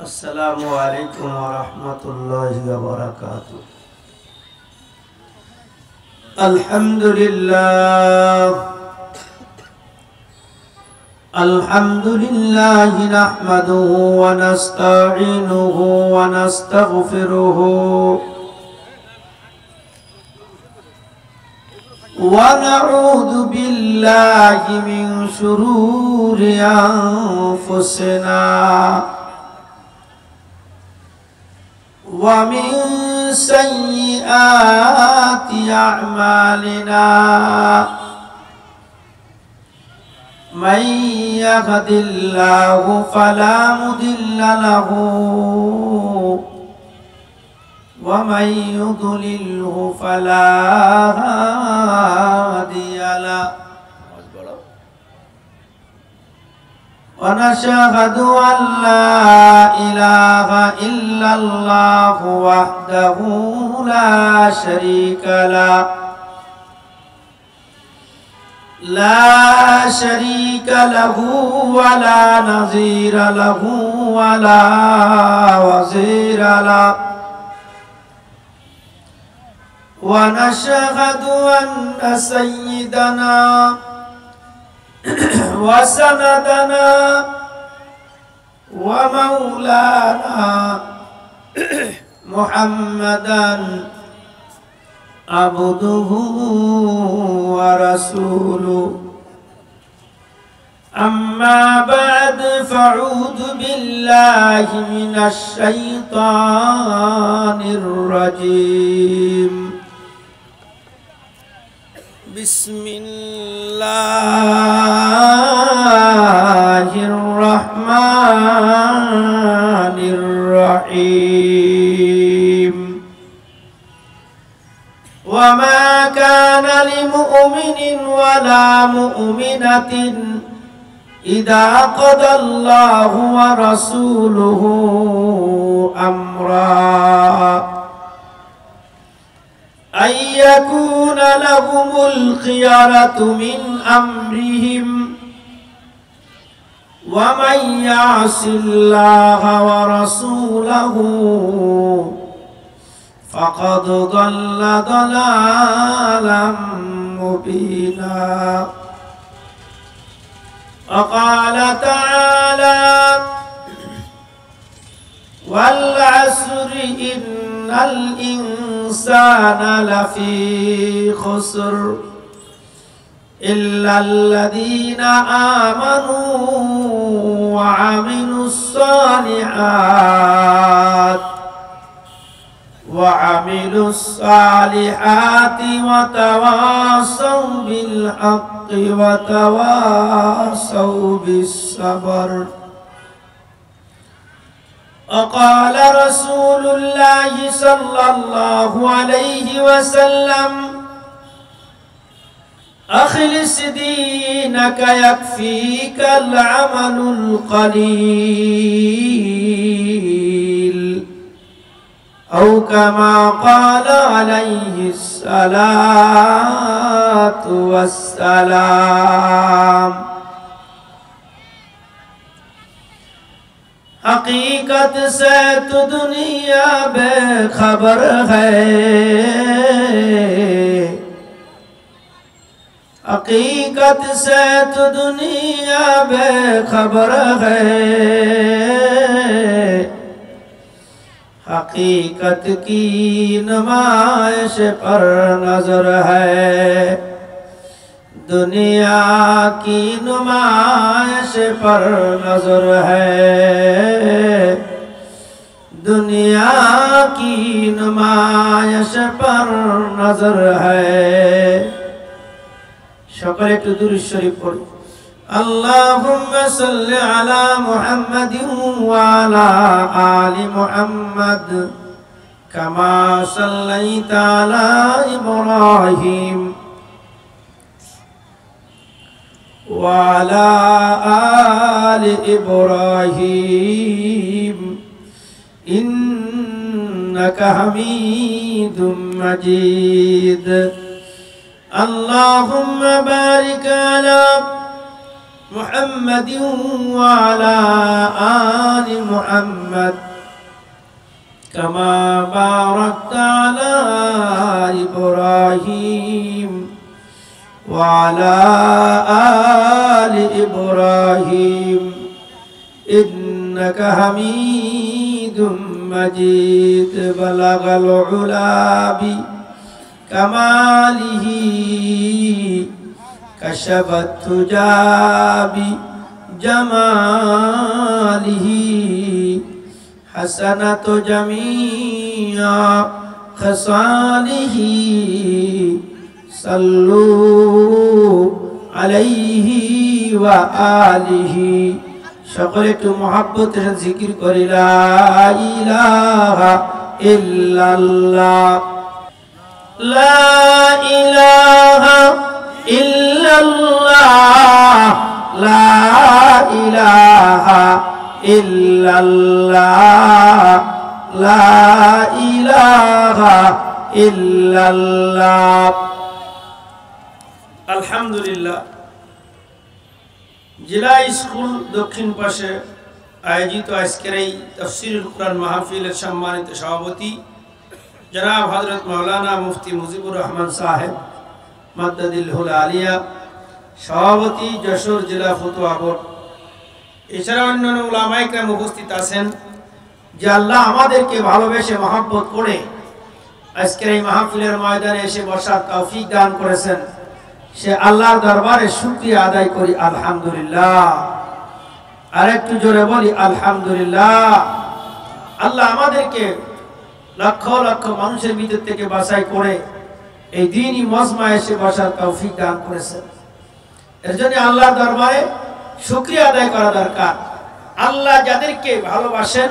السلام عليكم ورحمة الله وبركاته. الحمد لله نحمده ونستعينه ونستغفره ونعوذ بالله من شرور أنفسنا ومن سيئات أعمالنا من يهد الله فلا مضل له ومن يضلله فلا هادي له ونشهد أن لا إله إلا الله وحده لا شريك له ولا نظير له ولا وزير له ونشهد أن سيدنا وسندنا ومولانا محمدا عبده ورسوله أما بعد فاعوذ بالله من الشيطان الرجيم بسم الله الرحمن الرحيم وما كان لمؤمن ولا مؤمنة إذا قضى الله ورسوله أمرا أن يكون لهم الخيرة من أمرهم ومن يعص الله ورسوله فقد ضل ضلالا مبينا وقال تعالى والعصر إن الإنسان لفي خسر إلا الذين آمنوا وعملوا الصالحات وتواصوا بالحق وتواصوا بالصبر وقال رسول الله صلى الله عليه وسلم أخلص دينك يكفيك العمل القليل أو كما قال عليه الصلاة والسلام حقیقت سے تو دنیا بے خبر ہے حقیقت سے تو دنیا بے خبر ہے حقیقت کی نمائش پر نظر ہے دنیا کی نمائش پر نظر ہے دنیا کی نمائش پر نظر ہے সকলে একটু দুরূদ শরীফ পড়ি اللهم صل على محمد وعلى آل محمد كما صليت على إبراهيم وعلى آل إبراهيم إنك حميد مجيد اللهم بارك على محمد وعلى آل محمد كما باركت على إبراهيم وعلى آل إبراهيم إنك حميد مجيد بلغ العلا بكماله كشف التجى بجماله حسنة جميع خصاله صلوا عليه وآله সকলে একটু মহব্বতের জিকির করি লা ইলাহা ইল্লাল্লাহ লা ইলাহা ইল্লাল্লাহ লা ইলাহা ইল্লাল্লাহ লা ইলাহা ইল্লাল্লাহ আলহামদুলিল্লাহ জেলা স্কুল দক্ষিণ পাশে আয়োজিত আজকের এই তাফসীরুল কুরআন মাহফিলের সম্মানিত সভাপতি জনাব হযরত মাওলানা মুফতি মুজিবুর রহমান সাহেব মাদ্দাদিল্লাহুল আলিয়া, সভাপতি যশোর জেলা ফতোয়া বোর্ড, এছাড়া অন্যান্য উলামায়ে কেরাম উপস্থিত আছেন। যে আল্লাহ আমাদেরকে ভালোবেসে মহব্বত করে আজকের এই মাহফিলের ময়দানে এসে বসার তৌফিক দান করেছেন, সে আল্লাহর দরবারে শুকরিয়া আদায় করি আলহামদুলিল্লাহ। আর একটু জোরে বলি আলহামদুলিল্লাহ। আল্লাহ আমাদেরকে লক্ষ লক্ষ মানুষের ভিতর থেকে বাছাই করে এই দ্বীনি মজমায় এসে বসার তৌফিক দান করেছেন। এর জন্য আল্লাহর দরবারে শুকরিয়া আদায় করা দরকার। আল্লাহ যাদেরকে ভালোবাসেন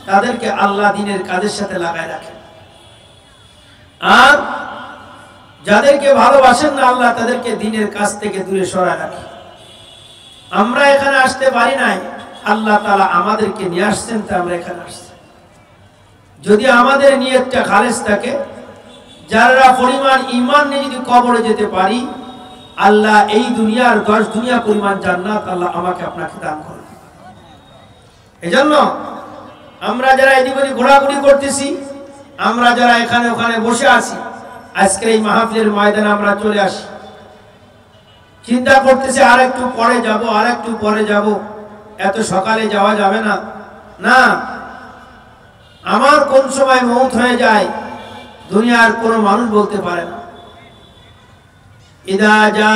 তাদেরকে আল্লাহ দ্বীনের কাজের সাথে লাগায় রাখেন, আর যাদেরকে ভালোবাসেন না আল্লাহ তাদেরকে দ্বীনের কাজ থেকে দূরে সরায় রাখে। আমরা এখানে আসতে পারি নাই, আল্লাহ তাআলা আমাদেরকে নিয়ে আসছেন, তা আমরা এখানে আসছি। যদি আমাদের নিয়তটা খালেস থাকে, যারা পরিমাণ ঈমান নিয়ে যদি কবরে যেতে পারি, আল্লাহ এই দুনিয়ার 10 দুনিয়া পরিমাণ জান্নাত আল্লাহ আমাকে আপনাকে দান করবে। এজন্য আমরা যারা এদিক ওদিক ঘোরাঘুরি করতেছি, আমরা যারা এখানে ওখানে বসে আছি, আজকের এই মাহফিলের ময়দানে আমরা চলে আসি, চিন্তা করতেছি আর একটু পরে যাব, আর একটু পরে যাব, এত সকালে যাওয়া যাবে না। না, আমার কোন সময় মৌত হয়ে যায় দুনিয়ার কোনো মানুষ বলতে পারে না। ইদা জা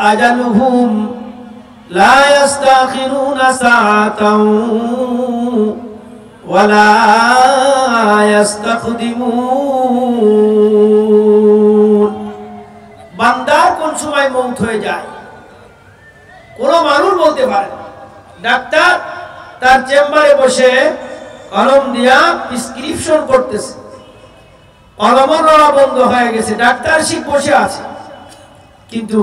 আজালুহুম লা ইস্তাখিরুনা সাআতাও ওয়ালা ইস্তাকদিমুন। বান্দার কোন সময় মৌত হয়ে যায় কোনো মানুষ বলতে পারে না। ডাক্তার তার চেম্বারে বসে কলম দিয়া প্রেসক্রিপশন করতেছে, কলমের নড়া বন্ধ হয়ে গেছে, ডাক্তার শিখ বসে আছে, কিন্তু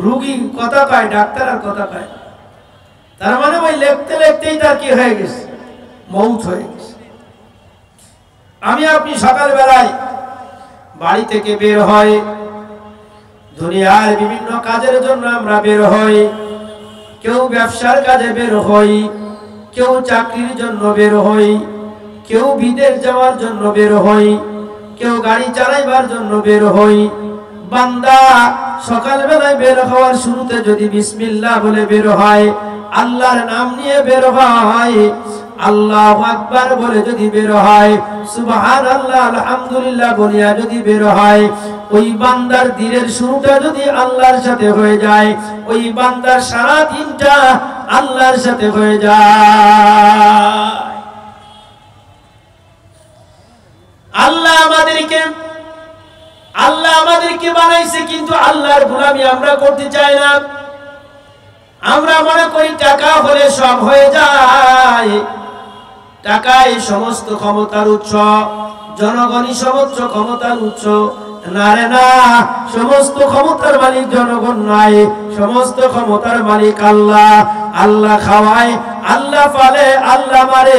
রোগী কথা কয়, ডাক্তার আর কথা কয়। তার মানে ওই লিখতে লিখতেই তার কি হয়ে গেছে, মৌত হয়ে গেছে। আমি আপনি সকালবেলায় বাড়ি থেকে বের হয়, দুনিয়ার বিভিন্ন কাজের জন্য আমরা বের হই। কেউ ব্যবসার কাজে বের হই, কেউ চাকরির জন্য বের হই, কেউ বিদেশ যাওয়ার জন্য বের হই, কেউ গাড়ি চালাইবার জন্য বের হই। বান্দা সকালবেলায় বের হওয়ার শুরুতে যদি বিসমিল্লাহ বলে বের হয়, আল্লাহর নাম নিয়ে বের হয়, আল্লাহু আকবার বলে যদি বের হয়, সুবহানাল্লাহ আলহামদুলিল্লাহ বলিয়া যদি বের হয়, ওই বান্দার দিনের শুরুটা যদি আল্লাহর সাথে হয়ে যায়, ওই বান্দার সারা দিনটা আল্লাহর সাথে হয়ে যায়। আল্লাহ আমাদেরকে বানাইছে, কিন্তু আল্লাহর গোলামি আমরা করতে চাই না। আমরা মনে করি টাকা হলে সব হয়ে যায়, টাকাই সমস্ত ক্ষমতার উৎস, জনগণই সমস্ত ক্ষমতার উৎস। না রে না, সমস্ত ক্ষমতার মালিক জনগণ নয়, সমস্ত ক্ষমতার মালিক আল্লাহ। আল্লাহ খাওয়ায়, আল্লাহ পালে, আল্লাহ মারে,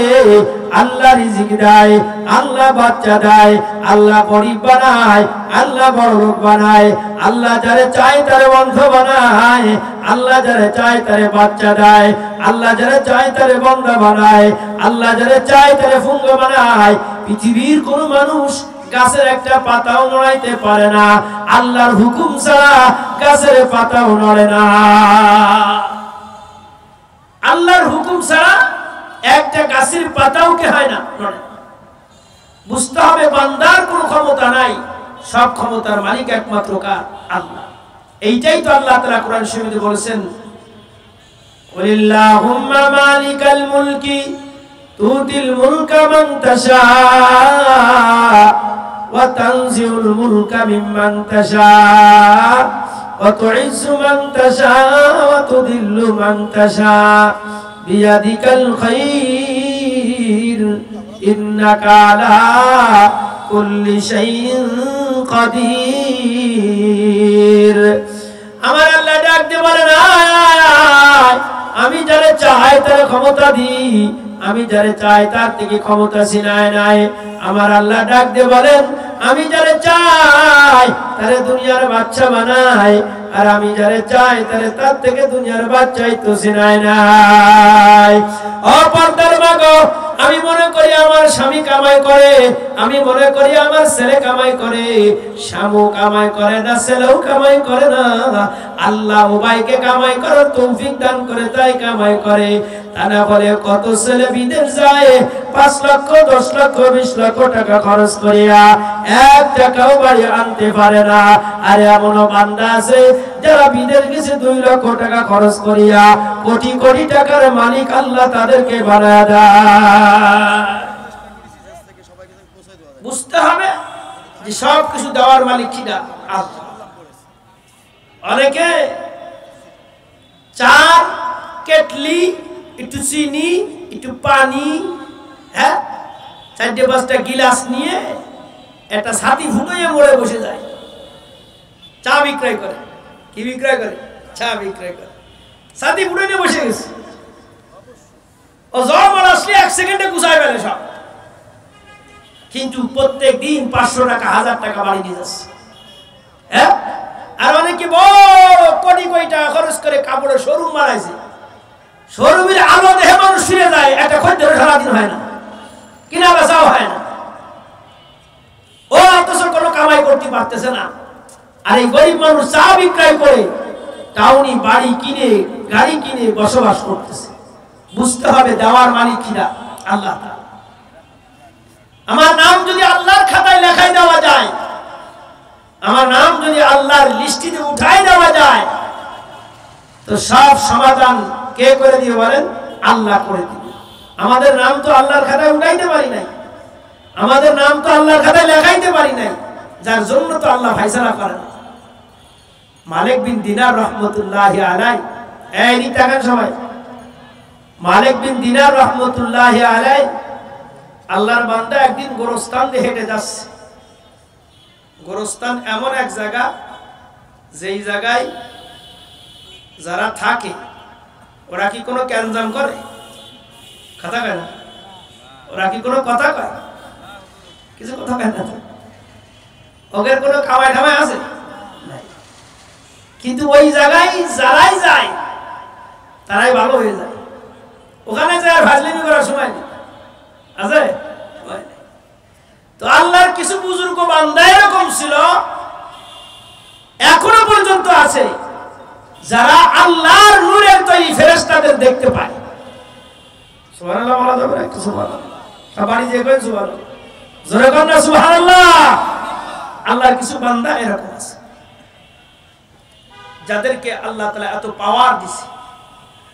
আল্লাহ রিজিক দেয়, আল্লাহ বাচ্চা দেয়, আল্লাহ গরিব বানায়, আল্লাহ বড় লোক বানায়, আল্লাহ যারে চায় তারে অন্ধ বানায়, আল্লাহ যারে চায় তারে বাচ্চা দেয়, আল্লাহ যারে চায় তারে বান্দা বানায়, আল্লাহ যারে চায় তারে ফুঙ্গ বানায়। পৃথিবীর কোন মানুষ গাছের একটা পাতাও নড়াইতে পারে না, আল্লাহর হুকুম ছাড়া গাছের পাতাও নড়ে না। আল্লাহর হুকুম ছাড়া একটা গাছের পাতাও কে হয় না, নড়ে। বুঝতে হবে বান্দার কোনো ক্ষমতা নাই, সব ক্ষমতার মালিক একমাত্র কার? আল্লাহ। এইটাই তো আল্লাহ তাআলা কোরআন শরীফে বলেছেন, কুলিল্লাহুম্মা মালিকাল মুলকি তুতিল মুলকা মান তাশা ওয়া তানজিউল মুলকা মিম্মান তাশা ওয়া তুইজ্জু মান তাশা ওয়া তুদিল্লু মান তাশা বিয়াদিকাল খায়র ইন্নাকা আলা কুল্লি শাইইন কাদির। আমার আল্লাহ ডাক দিয়ে বলেন, আমি যারে চাই তার ক্ষমতা দিই, আমি যারে চাই তার থেকে ক্ষমতা ছিনায় নাই। আমার আল্লাহ ডাক দিয়ে বলেন, আমি যারে চাই তারে দুনিয়ার বাচ্চা বানাই, আর আমি যারে চাই তারে তার থেকে দুনিয়ার বাচ্চাই তো ছিনায় নাই। অপরদার মাগো, আমি মনে করি আমার স্বামী কামাই করে, আমি মনে করি আমার ছেলে কামাই করে, স্বামী কামাই করে না, ছেলেও কামাই করে না। আল্লাহ উভয়কে কামাই করার তৌফিক দান করে, তাই কামাই করে। তা না বলে কত ছেলে বিদেশ যায় 5 লক্ষ 10 লক্ষ 20 লক্ষ টাকা খরচ করিয়া 1 টাকাও বাড়ি আনতে পারে না। আর এমনও বান্দা আছে যারা বিদেশ গেছে 2 লক্ষ টাকা খরচ করিয়া কোটি কোটি টাকার মালিক আল্লাহ তাদেরকে বানায় দেয়। বুঝতে হবে যে সব কিছু দেওয়ার মালিক কিনা আল্লাহ। অনেকে 4 কেটলি, একটু চিনি, একটু পানি, 4-5টা গিলাস নিয়ে একটা ছাতি ফুটিয়ে মোড়ে বসে যায়, চা বিক্রয় করে। কি বিক্রয় করে? চা বিক্রয় করে। ছাতি ফুটিয়ে বসে গেছে, ও জমা আসলে 1 সেকেন্ডে গুছায় ফেলে সব। কিন্তু প্রত্যেক দিন 500 টাকা 1000 টাকা বাড়ি দিয়ে যাচ্ছে। আর অনেকে বড় কোটি কোটি টাকা খরচ করে কাপড়ের শোরুম বানাইছে, শোরুমের আলো দেখে মানুষ শুয়ে যায়, একটা খদ্দের সারাদিন হয় না, কিনা বেচাও হয় না, ও অথচ কোনো কামাই করতে পারতেছে না। আর এই গরিব মানুষ চা বিক্রয় করে টাউনি বাড়ি কিনে গাড়ি কিনে বসবাস করতেছে। বুঝতে হবে দেওয়ার মালিক কিনা আল্লাহ। আমার নাম যদি আল্লাহর খাতায় লেখাই দেওয়া যায়, আমার নাম যদি আল্লাহর লিস্টিতে উঠাই দেওয়া যায়, তো সব সমাধান কে করে দিয়ে বলেন? আল্লাহ করে দিবে। আমাদের নাম তো আল্লাহর খাতায় উঠাইতে পারি নাই, আমাদের নাম তো আল্লাহর খাতায় লেখাইতে পারি নাই, যার জন্য তো আল্লাহ ফায়সালা করেন। মালিক বিন দিনার রহমতুল্লাহি আলাইহি, এই নিতাকান সবাই, মালিক বিন দিনার রহমতুল্লাহি আলাইহি আল্লাহর বান্দা একদিন গোরস্থান দিয়ে হেঁটে যাচ্ছে। গোরস্থান এমন এক জায়গা, যেই জায়গায় যারা থাকে ওরা কি কোনো ক্যানজাম করে? কথা কয় না। ওরা কি কোনো কথা কয়? কিছু কথা কয় না। ওদের কোনো খাওয়াই ঠামাই আছে? কিন্তু ওই জায়গায় যারাই যায় তারাই ভালো হয়ে যায়। ওখানে যায় ফাজলিমি করার সময় নেই, আছে? তো আল্লাহর কিছু বুজুর্গ বান্দা এরকম ছিল, এখনো পর্যন্ত আছে, যারা আল্লাহর নূরের তৈরি ফেরেশতাদের দেখতে পায়। সুবহানাল্লাহ বলা যাবে? একটু সুবহানাল্লাহ সবারই যে কয় সুবহানাল্লাহ, জোরে কর না সুবহানাল্লাহ। আল্লাহর কিছু বান্দা এরকম আছে যাদেরকে আল্লাহ তাআলা এত পাওয়ার দিয়েছে।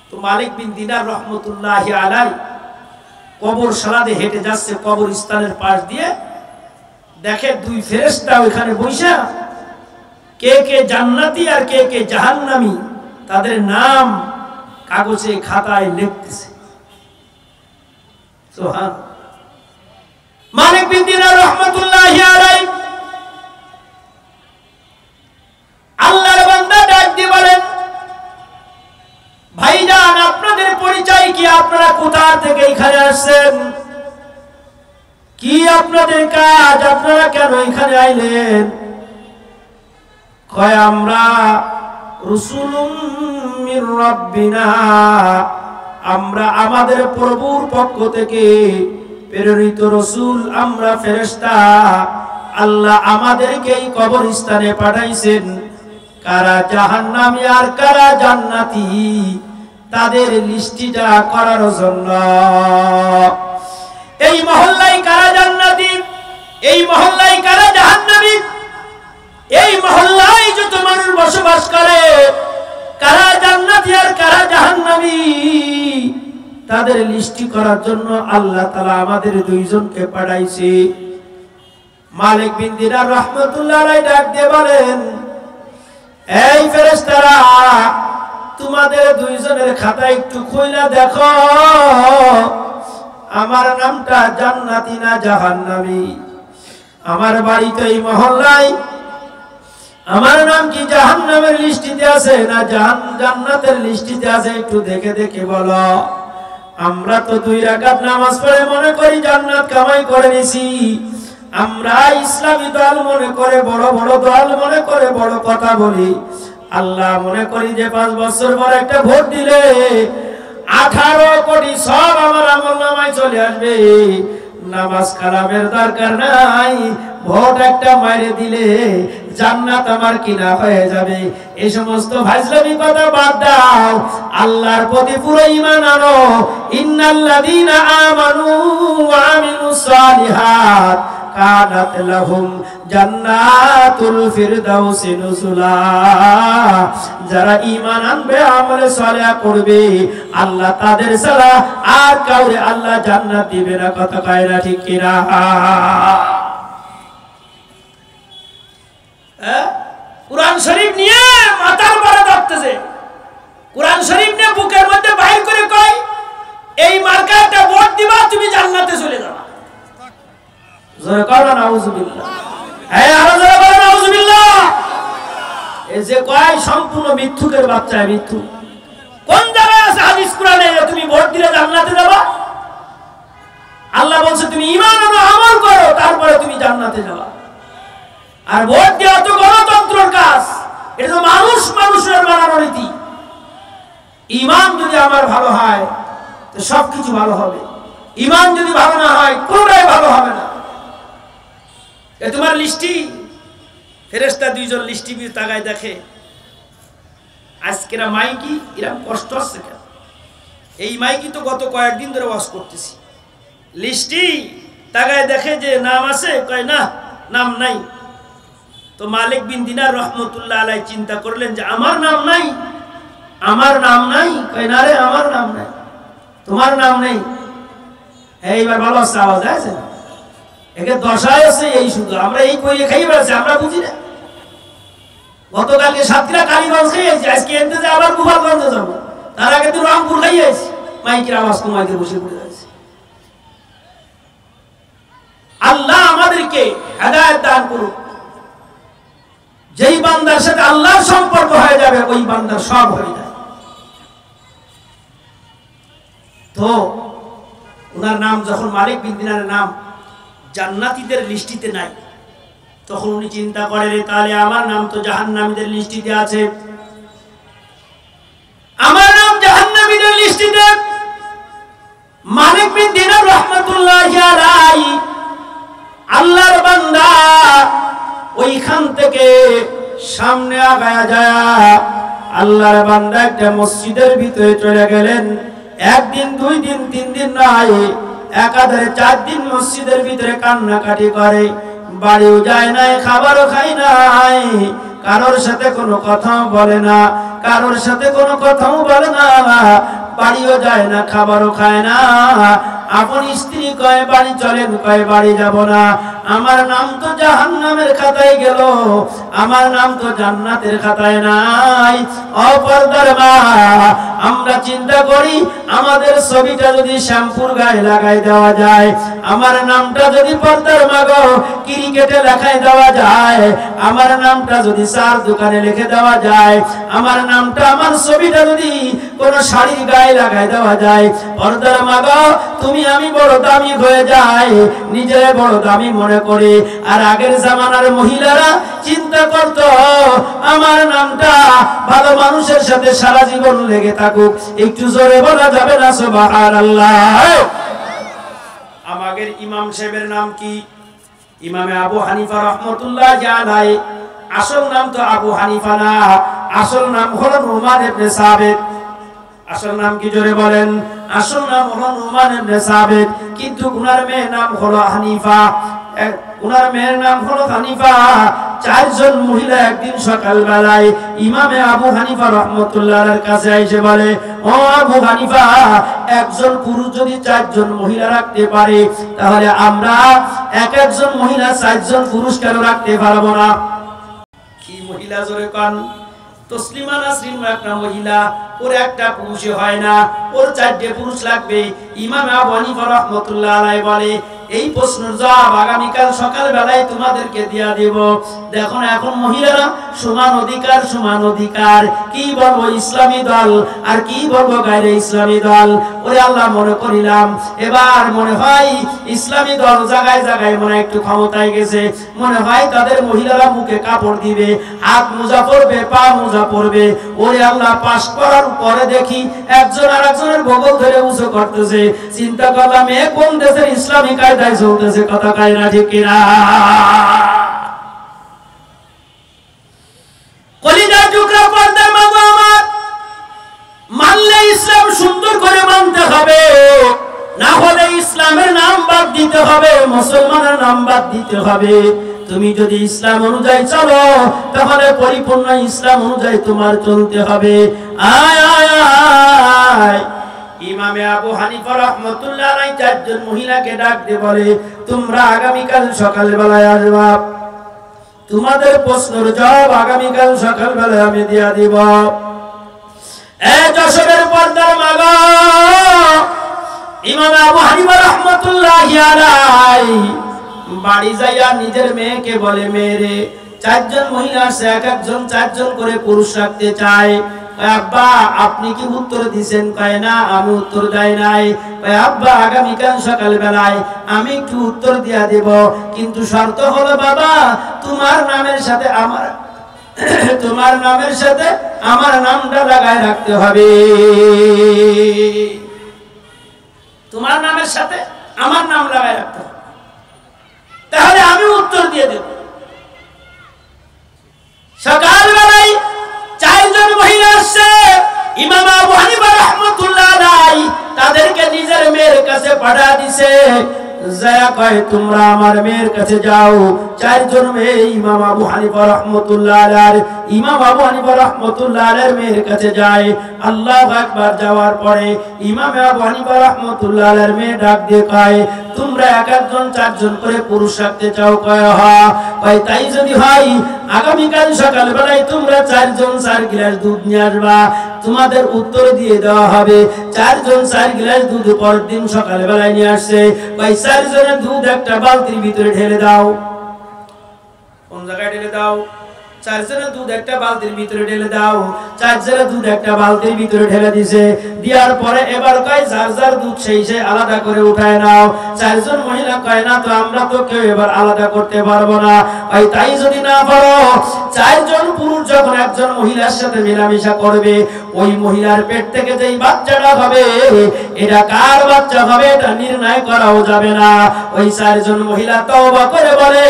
তো মালিক বিন দিনার রহমতুল্লাহি আলাইহি কবর সালাদে হেঁটে যাচ্ছে, কবরস্থানের পাশ দিয়ে দেখে 2 ফেরেশতা ওখানে বসে কে কে জান্নাতি আর কে কে জাহান্নামী তাদের নাম কাগজে খাতায় লিখতেছে। সুবহান। মালিক বিন দিনার রহমতুল্লাহি আলাইহি আল্লাহর বান্দা ডাক দিয়ে বলেন, ভাইজান আপনাদের পরিচয় কি? আপনারা কোথা থেকে এখানে আসছেন? কি আপনাদের কাজ? আপনারা কেন এখানে আইলেন? কয় আমরা রুসুলুম মির রাব্বিনা, আমরা আমাদের প্রভুর পক্ষ থেকে প্রেরিত রসুল, আমরা ফেরেশতা। আল্লাহ আমাদেরকে এই কবরস্থানে পাঠাইছেন কারা জাহান্নামী আর কারা জান্নাতি তাদের লিস্টিটা করার জন্য। এই মহল্লায় কারা জান্নাতি, এই মহল্লায় কারা জাহান্নামী, এই মহল্লায় যত মানুষ বসবাস করে কারা জান্নাতি আর কারা জাহান্নামী তাদের লিস্টি করার জন্য আল্লাহ তাআলা আমাদের দুইজনকে পাঠাইছে। মালিক বিন দিনার রাহমাতুল্লাহ আলাইহি ডাক দিয়ে বলেন, এই ফেরেশতারা, তোমাদের দুইজনের খাতা একটু খুইলা দেখো, আমার নামটা জান্নাতি না জাহান্নামী? আমার বাড়ি তো এই মহল্লায়, আমার নাম কি জাহান্নামের লিস্টিতে আছে না জান্নাতের লিস্টিতে আছে? একটু দেখে দেখে বলো। আমরা তো 2 রাকাত নামাজ পড়ে মনে করি জান্নাত কামাই করে নিছি, আমরা ইসলামী দল মনে করে, বড় বড় দল মনে করে বড় কথা বলি। আল্লাহ মনে করি যে 5 বছর পর একটা ভোট দিলে 18 কোটি সব আমার আমলনামায় চলে আসবে, নামাজ কালামের দরকার নাই, ভোট একটা মাইরে দিলে জান্নাত আমার কিনা হয়ে যাবে। এই সমস্ত ফাজলামি কথা বাদ দাও, আল্লাহর প্রতি পুরো ঈমান আনো। ইন্নাল্লাযীনা আমানু ওয়া আমিলুস সালিহাত কানাত লাহুম জান্নাতুল ফিরদাউসি নুজুলা। যারা ঈমান আনবে, আমলে সালেহ করবে, আল্লাহ তাদের ছাড়া আর কাউরে আল্লাহ জান্নাত দিবে না। কথা কয় না ঠিক কিনা? কুরআন শরীফ নিয়ে মাথার উপরে ধরতেছে, কুরআন শরীফ নিয়ে বুকের মধ্যে বাইর করে কয়, এই মার্কাটা ভোট দিবা তুমি জান্নাতে চলে যাবা। জোরে করো নাউজুবিল্লাহ। এই আরো জোরে করো নাউজুবিল্লাহ। এই যে কয় সম্পূর্ণ মিথ্যুকের বাচ্চা, মিথ্যু। কোন জায়গায় আছে হাদিস কোরআনে তুমি ভোট দিলে জান্নাতে যাবা? আল্লাহ বলছে তুমি ঈমান আনো, আমল করো, তারপরে তুমি জান্নাতে যাবা। আর ভোট দেওয়া তো গণতন্ত্রের কাজ, এটা তো মানুষের বানানো রীতি। ঈমান যদি আমার ভালো হয় তো সবকিছু ভালো হবে, ঈমান যদি ভালো না হয় কোনটাই ভালো হবে না। এ তোমার লিস্টি, ফেরেশতা দুইজন লিস্টি দিয়ে তাকায় দেখে, আজকেরা মাইকি এরকম কষ্ট হচ্ছে কেন? এই মাইকি তো গত কয়েকদিন ধরে ওয়াজ করতেছি। লিস্টি তাকায় দেখে যে নাম আছে, কয় না, নাম নাই। তো মালিক বিন দিনার রহমতুল্লাহ আলাইহি চিন্তা করলেন যে আমার নাম নাই, আমার নাম নাই। কয় না রে, আমার নাম নাই, তোমার নাম নেই। এইবার ভালো আছে, আওয়াজ আছে না? একে দশায় আছে এই শুধু, আমরা এই কইয়ে খাই বেড়াচ্ছি, আমরা বুঝি না। গতকালকে সাতক্ষীরা কালীগঞ্জ খাইয়েছি, আজকে এনতে যে আবার গোপালগঞ্জে যাবো, তার আগে তো রংপুর খাইয়েছি। মাইকের আওয়াজ কমাইতে বসে পড়ে যাচ্ছে। আল্লাহ আমাদেরকে হেদায়েত দান করুক। যেই বান্দার সাথে আল্লাহর সম্পর্ক হয়ে যাবে, ওই বান্দার সব হয়ে যায়। তো ওনার নাম যখন মালিক বিন দিনারের নাম জান্নাতীদের লিস্টিতে নাই, তখন উনি চিন্তা করে, রে তাহলে আমার নাম তো জাহান্নামীদের লিস্টিতে আছে, আমার নাম জাহান্নামীদের লিস্টিতে। মালিক বিন দিনার রহমাতুল্লাহি আলাইহি আল্লাহর বান্দা ওইখান থেকে সামনে আগায়া যায়, আল্লাহর বান্দা একটা মসজিদের ভিতরে চলে গেলেন। 1 দিন 2 দিন 3 দিন নয়, একাধারে 4 দিন মসজিদের ভিতরে কান্নাকাটি করে, বাড়িও যায় নাই, খাবারও খায় নাই, কারোর সাথে কোনো কথাও বলে না, কারোর সাথে কোনো কথাও বলে না, বাড়িও যায় না, খাবারও খায় না। আপন স্ত্রী কয় বাড়ি চলেন, কয় বাড়ি যাব না, আমার নাম তো জাহান্নামের খাতায় গেল, আমার নাম তো জান্নাতের খাতায় নাই। অপরদার মা, আমরা চিন্তা করি আমাদের ছবিটা যদি শ্যাম্পুর গায়ে লাগাই দেওয়া যায়, আমার নামটা যদি পর্দার মাগো ক্রিকেটে লেখাই দেওয়া যায়, আমার নামটা যদি চার দোকানে লিখে দেওয়া যায়, আমার নামটা, আমার ছবিটা যদি কোন শাড়ির গায়ে লাগাই দেওয়া যায়, পর্দার মাগো তুমি আমি বড় দামি হয়ে যায়, নিজের বড় দামি মনে করে। আর আগের জামানার মহিলারা চিন্তা করত আমার নামটা ভালো মানুষের সাথে সারা জীবন লেগে থাকুক। একটু জোরে বলা যাবে না সুবহানাল্লাহ? আমাদের ইমাম সাহেবের নাম কি? ইমামে আবু হানিফা রাহমাতুল্লাহি আলাইহি। আসল নাম তো আবু হানিফা না, আসল নাম হলো নুমান ইবনে সাবিত। আসল নাম কি জোরে বলেন? আসল নাম হলো নুমান ইবনে সাবিত, কিন্তু উনার মেয়ের নাম হলো হানিফা। উনার মেয়ের নাম হলো হানিফা। চারজন মহিলা একদিন সকালবেলায় ইমামে আবু হানিফা রাহমাতুল্লাহর কাছে এসে বলে, ও আবু হানিফা, একজন পুরুষ যদি চারজন মহিলা রাখতে পারে, তাহলে আমরা একজন মহিলা চারজন পুরুষ কেন রাখতে পারবো না? কি মহিলা জোরে কান? তসলিমা নাসরিন একটা মহিলা, ওর একটা পুরুষই হয় না, ওর চারটে পুরুষ লাগবে। ইমাম আবু হানিফা রাহমাতুল্লাহ আলাইহি বলে, এই প্রশ্নের জবাব আগামীকাল সকালবেলায় তোমাদেরকে দিয়া দেব। দেখো না এখন মহিলারা সমান অধিকার, সমান অধিকার। কি বলবো ইসলামী দল আর কি বলবো গায়রে ইসলামী দল? ওরে আল্লাহ, মনে করিলাম এবার মনে হয় ইসলামী দল জায়গায় জায়গায় মনে একটু ক্ষমতায় গেছে। মনে হয় তাদের মহিলারা মুখে কাপড় দিবে, হাত মোজা পরবে, পা মোজা পরবে। ওরে আল্লাহ, পাশ করার পরে দেখি একজন আর একজনের বগল ধরে উঁচু করতেছে। চিন্তা করলাম এ কোন দেশের ইসলামী কায়দায় চলতেছে? কথা কয় না ঠিক কিনা? কলিজার টুকরা পর্দার মা গো আমার, মানলে ইসলাম সুন্দর করে মানতে হবে, না হলে ইসলামের নাম বাদ দিতে হবে, মুসলমানের নাম বাদ দিতে হবে। তুমি যদি ইসলাম অনুযায়ী চলো, তাহলে পরিপূর্ণ ইসলাম অনুযায়ী তোমার চলতে হবে। আয় আয় আয়। ইমামে আবু হানিফা রাহমাতুল্লাহ আলাইহি চারজন মহিলাকে ডাক দিয়ে বলে, তোমরা আগামীকাল সকালবেলায় আসবা। তোমাদের প্রশ্নের জবাব আগামীকাল সকালবেলায় আমি দিয়া দিব। এই যশোরের পর্দার মা গো, ইমাম আবু হানিফা রাহমাতুল্লাহি আলাইহি বাড়ি যাইয়া নিজের মেয়েকে বলে, মেয়েরে, চারজন মহিলা আছে, এক একজন চারজন করে পুরুষ রাখতে চায়। আব্বা আপনি কি উত্তর দিবেন? কয় না, আমি উত্তর দেই নাই। আব্বা আগামীকাল সকালবেলায় আমি একটু উত্তর দিয়া দেব, কিন্তু শর্ত হলো বাবা তোমার নামের সাথে আমার তোমার নামের সাথে আমার নামটা লাগায় রাখতে হবে। তোমার নামের সাথে আমার নাম লাগায় রাখতে হবে, তাহলে আমি উত্তর দিয়ে দেব। সকালবেলায় চারজন মহিলা আসছে, ইমাম আবু হানিফা রাহমাতুল্লাহ আলাইহি তাদেরকে নিজের মেয়ের কাছে পাঠিয়ে দিয়েছে। যায়া কয়, তোমরা আমার মেয়ের কাছে যাও। চারজন মেয়ে ইমাম আবু হানিফা রাহমাতুল্লাহ আলাইহি ইমাম আবু হানিফা রাহমাতুল্লাহ আলাইহির মেয়ের কাছে যায়। আল্লাহু আকবার। যাওয়ার পরে ইমাম আবু হানিফা রাহমাতুল্লাহ আলাইহির মেয়ে ডাক দিয়ে কয়, তোমরা এক একজন চারজন করে পুরুষ রাখতে চাও? কয় হ্যাঁ। কয় তাই যদি হয় আগামীকাল সকালবেলায় তোমরা চারজন 4 গ্লাস দুধ নিয়ে আসবা, তোমাদের উত্তর দিয়ে দেওয়া হবে। চারজন 4 গ্লাস দুধ পরের দিন সকালবেলায় নিয়ে আসছে। কয় চারজনের দুধ একটা বালতির ভিতরে ঢেলে দাও। কোন জায়গায় ঢেলে দাও? চারজনের দুধ একটা বালতির ভিতরে ঢেলে দাও। চারজনের দুধ একটা বালতির ভিতরে ঢেলে দিছে। দেওয়ার পরে এবার কয় যার যার দুধ সেই আলাদা করে উঠায় নাও। চারজন মহিলা কয় না তো আমরা তো কেউ এবার আলাদা করতে পারবো না। কয় তাই যদি না পারো, চারজন পুরুষ যখন একজন মহিলার সাথে মেলামেশা করবে, ওই মহিলার পেট থেকে যেই বাচ্চাটা হবে, এটা কার বাচ্চা হবে এটা নির্ণয় করাও যাবে না। ওই চারজন মহিলা তওবা করে বলে,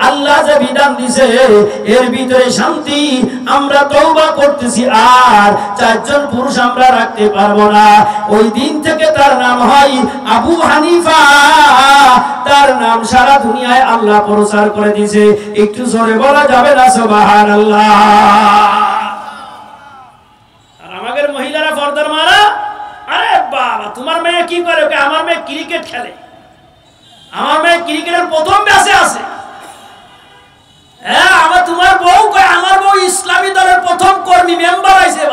আল্লাহ যে বিধান দিছে এর ভিতরে শান্তি, আমরা তওবা করতেছি, আর চারজন পুরুষ আমরা রাখতে পারবো না। ওই দিন থেকে তার নাম হয় আবু হানিফা। তার নাম সারা দুনিয়ায় আল্লাহ প্রচার করে দিয়েছে। একটু জোরে বলা যাবে না সুবহানাল্লাহ? আর আমাদের মহিলারা পর্দার মারা, আরে বাবা তোমার মেয়ে কি করে? আমার মেয়ে ক্রিকেট খেলে, আমার মেয়ে ক্রিকেটের প্রথম ব্যাচে আছে। হ্যাঁ, আমার তোমার বউ কয় আমার বউ ইসলামী দলের প্রথম কর্মী মেম্বার হয়েছে।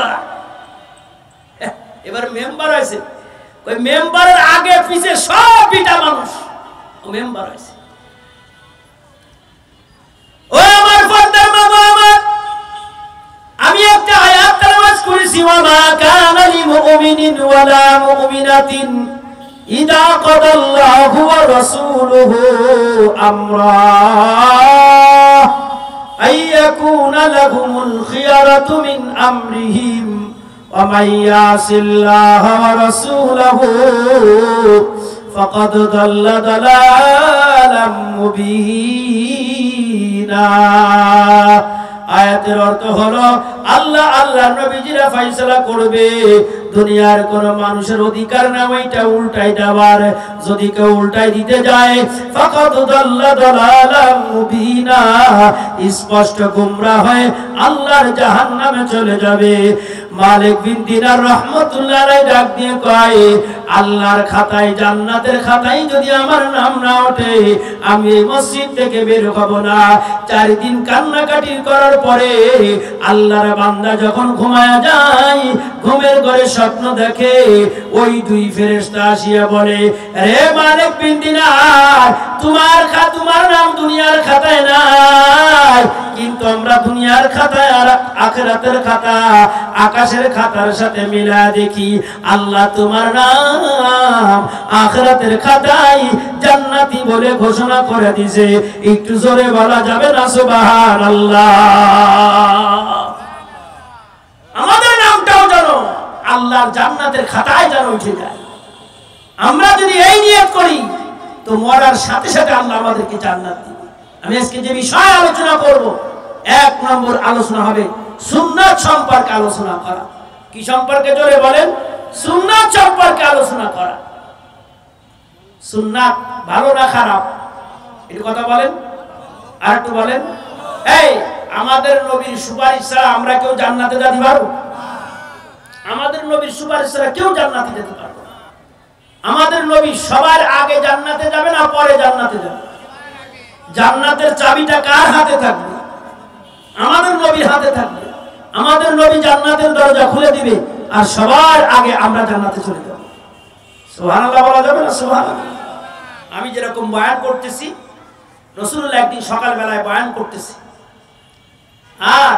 এবার মেম্বার হয়েছে। ওই মেম্বারের আগে পিছে সব বিটা মানুষ ও মেম্বার হয়েছে। ও আমার পর্দার মা গো আমার, আমি একটা আয়াত তেলাওয়াত করেছি, ওয়া মা কানা লিল মুমিনিন ওয়ালা মুমিনাতিন ইদা কাদাল্লাহু ওয়া রাসূলুহু আমরা আইয়াকুনা লাহুমুল খিয়ারাতু মিন আমরিহিম ওয়া মান ইয়াসিল্লাহা ওয়া রাসূলুহু ফাকাদ দাল্লা দালালাম মুবিনা। আয়াতের অর্থ হলো আল্লাহ আল্লাহর নবীজিরা ফয়সালা করবে, দুনিয়ার কোন মানুষের অধিকার না ওইটা উল্টাই দেওয়ার। যদি কেউ উল্টাই দিতে যায় ফাকাদ দাল্লা দালালাম মুবিনা, স্পষ্ট গোমরাহ হয়ে আল্লাহর জাহান্নামে চলে যাবে। মালিক বিন দিনার রাহমাতুল্লাহ আলাইহি ডাক দিয়ে কয়, আল্লাহর খাতায়, জান্নাতের খাতায় যদি আমার নাম না ওঠে আমি এই মসজিদ থেকে বের হব না। 4 দিন কান্নাকাটি করার পরে আল্লাহর বান্দা যখন ঘুমায়া যায়, ঘুমের ঘরে স্বপ্ন দেখে, ওই 2 ফেরেশতা আসিয়া বলে, রে মালিক বিন দিনার, তোমার নাম দুনিয়ার খাতায় নাই, কিন্তু আমরা দুনিয়ার খাতায় আর আখিরাতের খাতা, আকাশের খাতার সাথে মিলা দেখি আল্লাহ তোমার নাম আখিরাতের খাতায় জান্নাতি বলে ঘোষণা করে দিয়েছে। একটু জোরে বলা যাবে না সুবহানাল্লাহ? আমাদের নামটাও জানো আল্লাহর জান্নাতের খাতায় যেন উঠে যায়। আমরা যদি এই নিয়ত করি তো মরার সাথে সাথে আল্লাহ আমাদেরকে জান্নাত দিবে। আমি আজকে যে বিষয় আলোচনা করব, 1 নম্বর আলোচনা হবে সুন্নাত সম্পর্কে আলোচনা করা। কি সম্পর্কে জোরে বলেন? সুন্নাত সম্পর্কে আলোচনা করা। সুন্নাত ভালো না খারাপ? এই কথা বলেন, আর একটু বলেন। এই আমাদের নবীর সুপারিশ ছাড়া আমরা কেউ জান্নাতে যেতে পারবো? আমাদের নবীর সুপারিশ ছাড়া কেউ জান্নাতে যেতে পারবো না। আমাদের নবী সবার আগে জান্নাতে যাবে না পরে জান্নাতে যাবে? জান্নাতের চাবিটা কার হাতে থাকবে? আমাদের নবীর হাতে থাকবে। আমাদের নবী জান্নাতের দরজা খুলে দিবে আর সবার আগে আমরা জান্নাতে চলে যাব। সুবহানাল্লাহ বলা যাবে না? সুবহানাল্লাহ। আমি যেরকম বয়ান করতেছি, রাসূলুল্লাহ একদিন সকাল বেলায় বয়ান করতেছি, আর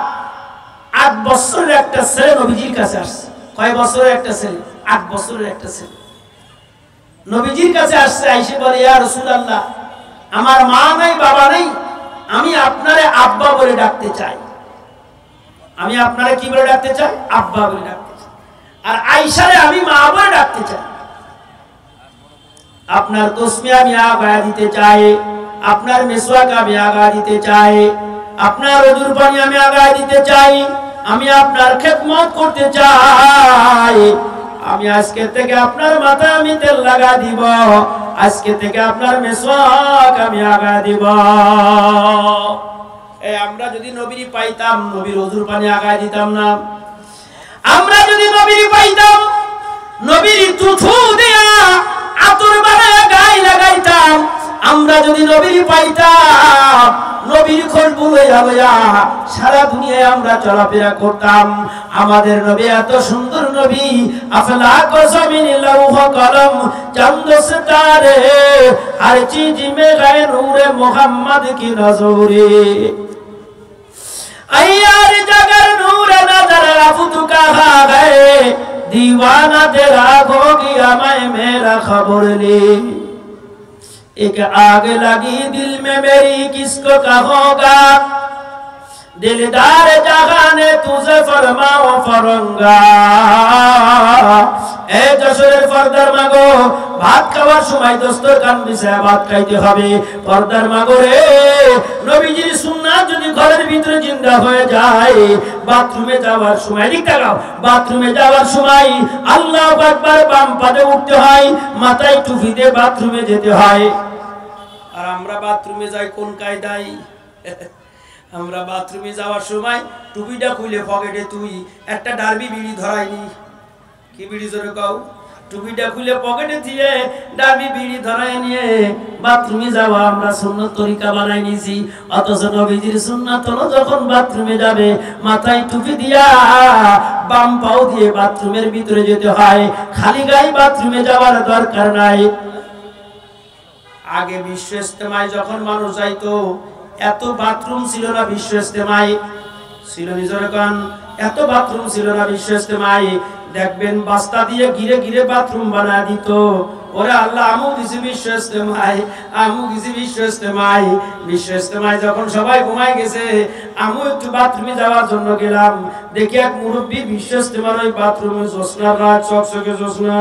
8 বছরের একটা ছেলে নবীজির কাছে আসছে। কয় বছরের একটা ছেলে? 8 বছরের একটা ছেলে নবীজির কাছে আসছে। আইসে বলে, ইয়া রাসূলুল্লাহ, আমার মা নাই, বাবা নাই, আমি আপনারে আব্বা বলে ডাকতে চাই। আমি আপনারে কি বলে ডাকতে চাই? আব্বা বলে ডাকতে চাই। আর আয়েশারে আমি মা বলে ডাকতে চাই। আপনার তসমিয়া আমি আগায়া দিতে চাই, আপনার মিসওয়াক আমি আগায়া দিতে চাই, আপনার ওযুর পানি আমি আগায়া দিতে চাই, আমি আপনার খেদমত করতে চাই। আমি আজকে থেকে আপনার মাথায় আমি তেল লাগা দিব, আজকে থেকে আপনার মিসওয়াক আমি আগা দিব। এই আমরা যদি নবীর পাইতাম, নবীর ওযুর পানি আগায় দিতাম না? আমরা যদি নবীর পাইতাম, নবীর থুথু দিয়া আতর বানায় গায়ে লাগাইতাম। আমরা যদি নবীর পাইতাম, নবীর খুশবু লইয়া সারা দুনিয়ায় আমরা চলাফেরা করতাম। আমাদের নবী এত সুন্দর নবী, আফলাক জমিন লৌহ কলম চাঁদ সিতারে হর চীজ মে গায়ে নূরে মোহাম্মদ কি নজরে। अय्यार जगर नूर नजर अफुत कहा गए, दीवाना तेरा हो गया मैं मेरा खबर ले। एक आग लगी दिल में मेरी किसको कहोगा, दिलदार जहाने तुझे फरमाओ फरंगा। ए যশোরের পর্দার মাগো, ভাত খাওয়ার সময় দস্তরখান বিছায়া ভাত খাইতে হবে। পর্দার মাগো রে, নবীজির সুন্নাত যদি ঘরের ভিতরে জিন্দা হয়ে যায়, বাথরুমে যাওয়ার সময়, ঠিক তাকাও, বাথরুমে যাওয়ার সময় আল্লাহু আকবার বাম পাতে উঠতে হয়, মাথায় টুপি দিয়ে বাথরুমে যেতে হয়। আর আমরা বাথরুমে যাই কোন কায়দায়? আমরা বাথরুমে যাওয়ার সময় টুপিটা খুলে পকেটে তুই একটা ডারবি বিড়ি ধরাইনি। কি বিড়ি জোরে কাউ? টুপিটা খুলে পকেটে দিয়ে ডাবি বিড়ি ধরায় নিয়ে বাথরুমে যাওয়া আমরা সুন্নাত তরিকা বানাই নিয়েছি। অথচ নবীজির সুন্নাত হলো যখন বাথরুমে যাবে মাথায় টুপি দিয়া বাম পাও দিয়ে বাথরুমের ভিতরে যেতে হয়, খালি গায়ে বাথরুমে যাওয়ার দরকার নাই। আগে বিশ্ব ইজতেমায় যখন মানুষ যাইতো, এত বাথরুম ছিল না বিশ্ব ইজতেমায়, ছিল নিজের গান, এত বাথরুম ছিল না বিশ্ব ইজতেমায়। দেখবেন বস্তা দিয়ে ঘিরে ঘিরে বাথরুম বানায় দিত। ওরে আল্লাহ, আমু কিছু বিশ্ব ইস্তেমায় যখন সবাই ঘুমায় গেছে, আমু একটু বাথরুমে যাওয়ার জন্য গেলাম, দেখি এক মুরব্বী বিশ্ব ইস্তেমার ওই বাথরুমে জোসনার রাত চকচকে জোসনা,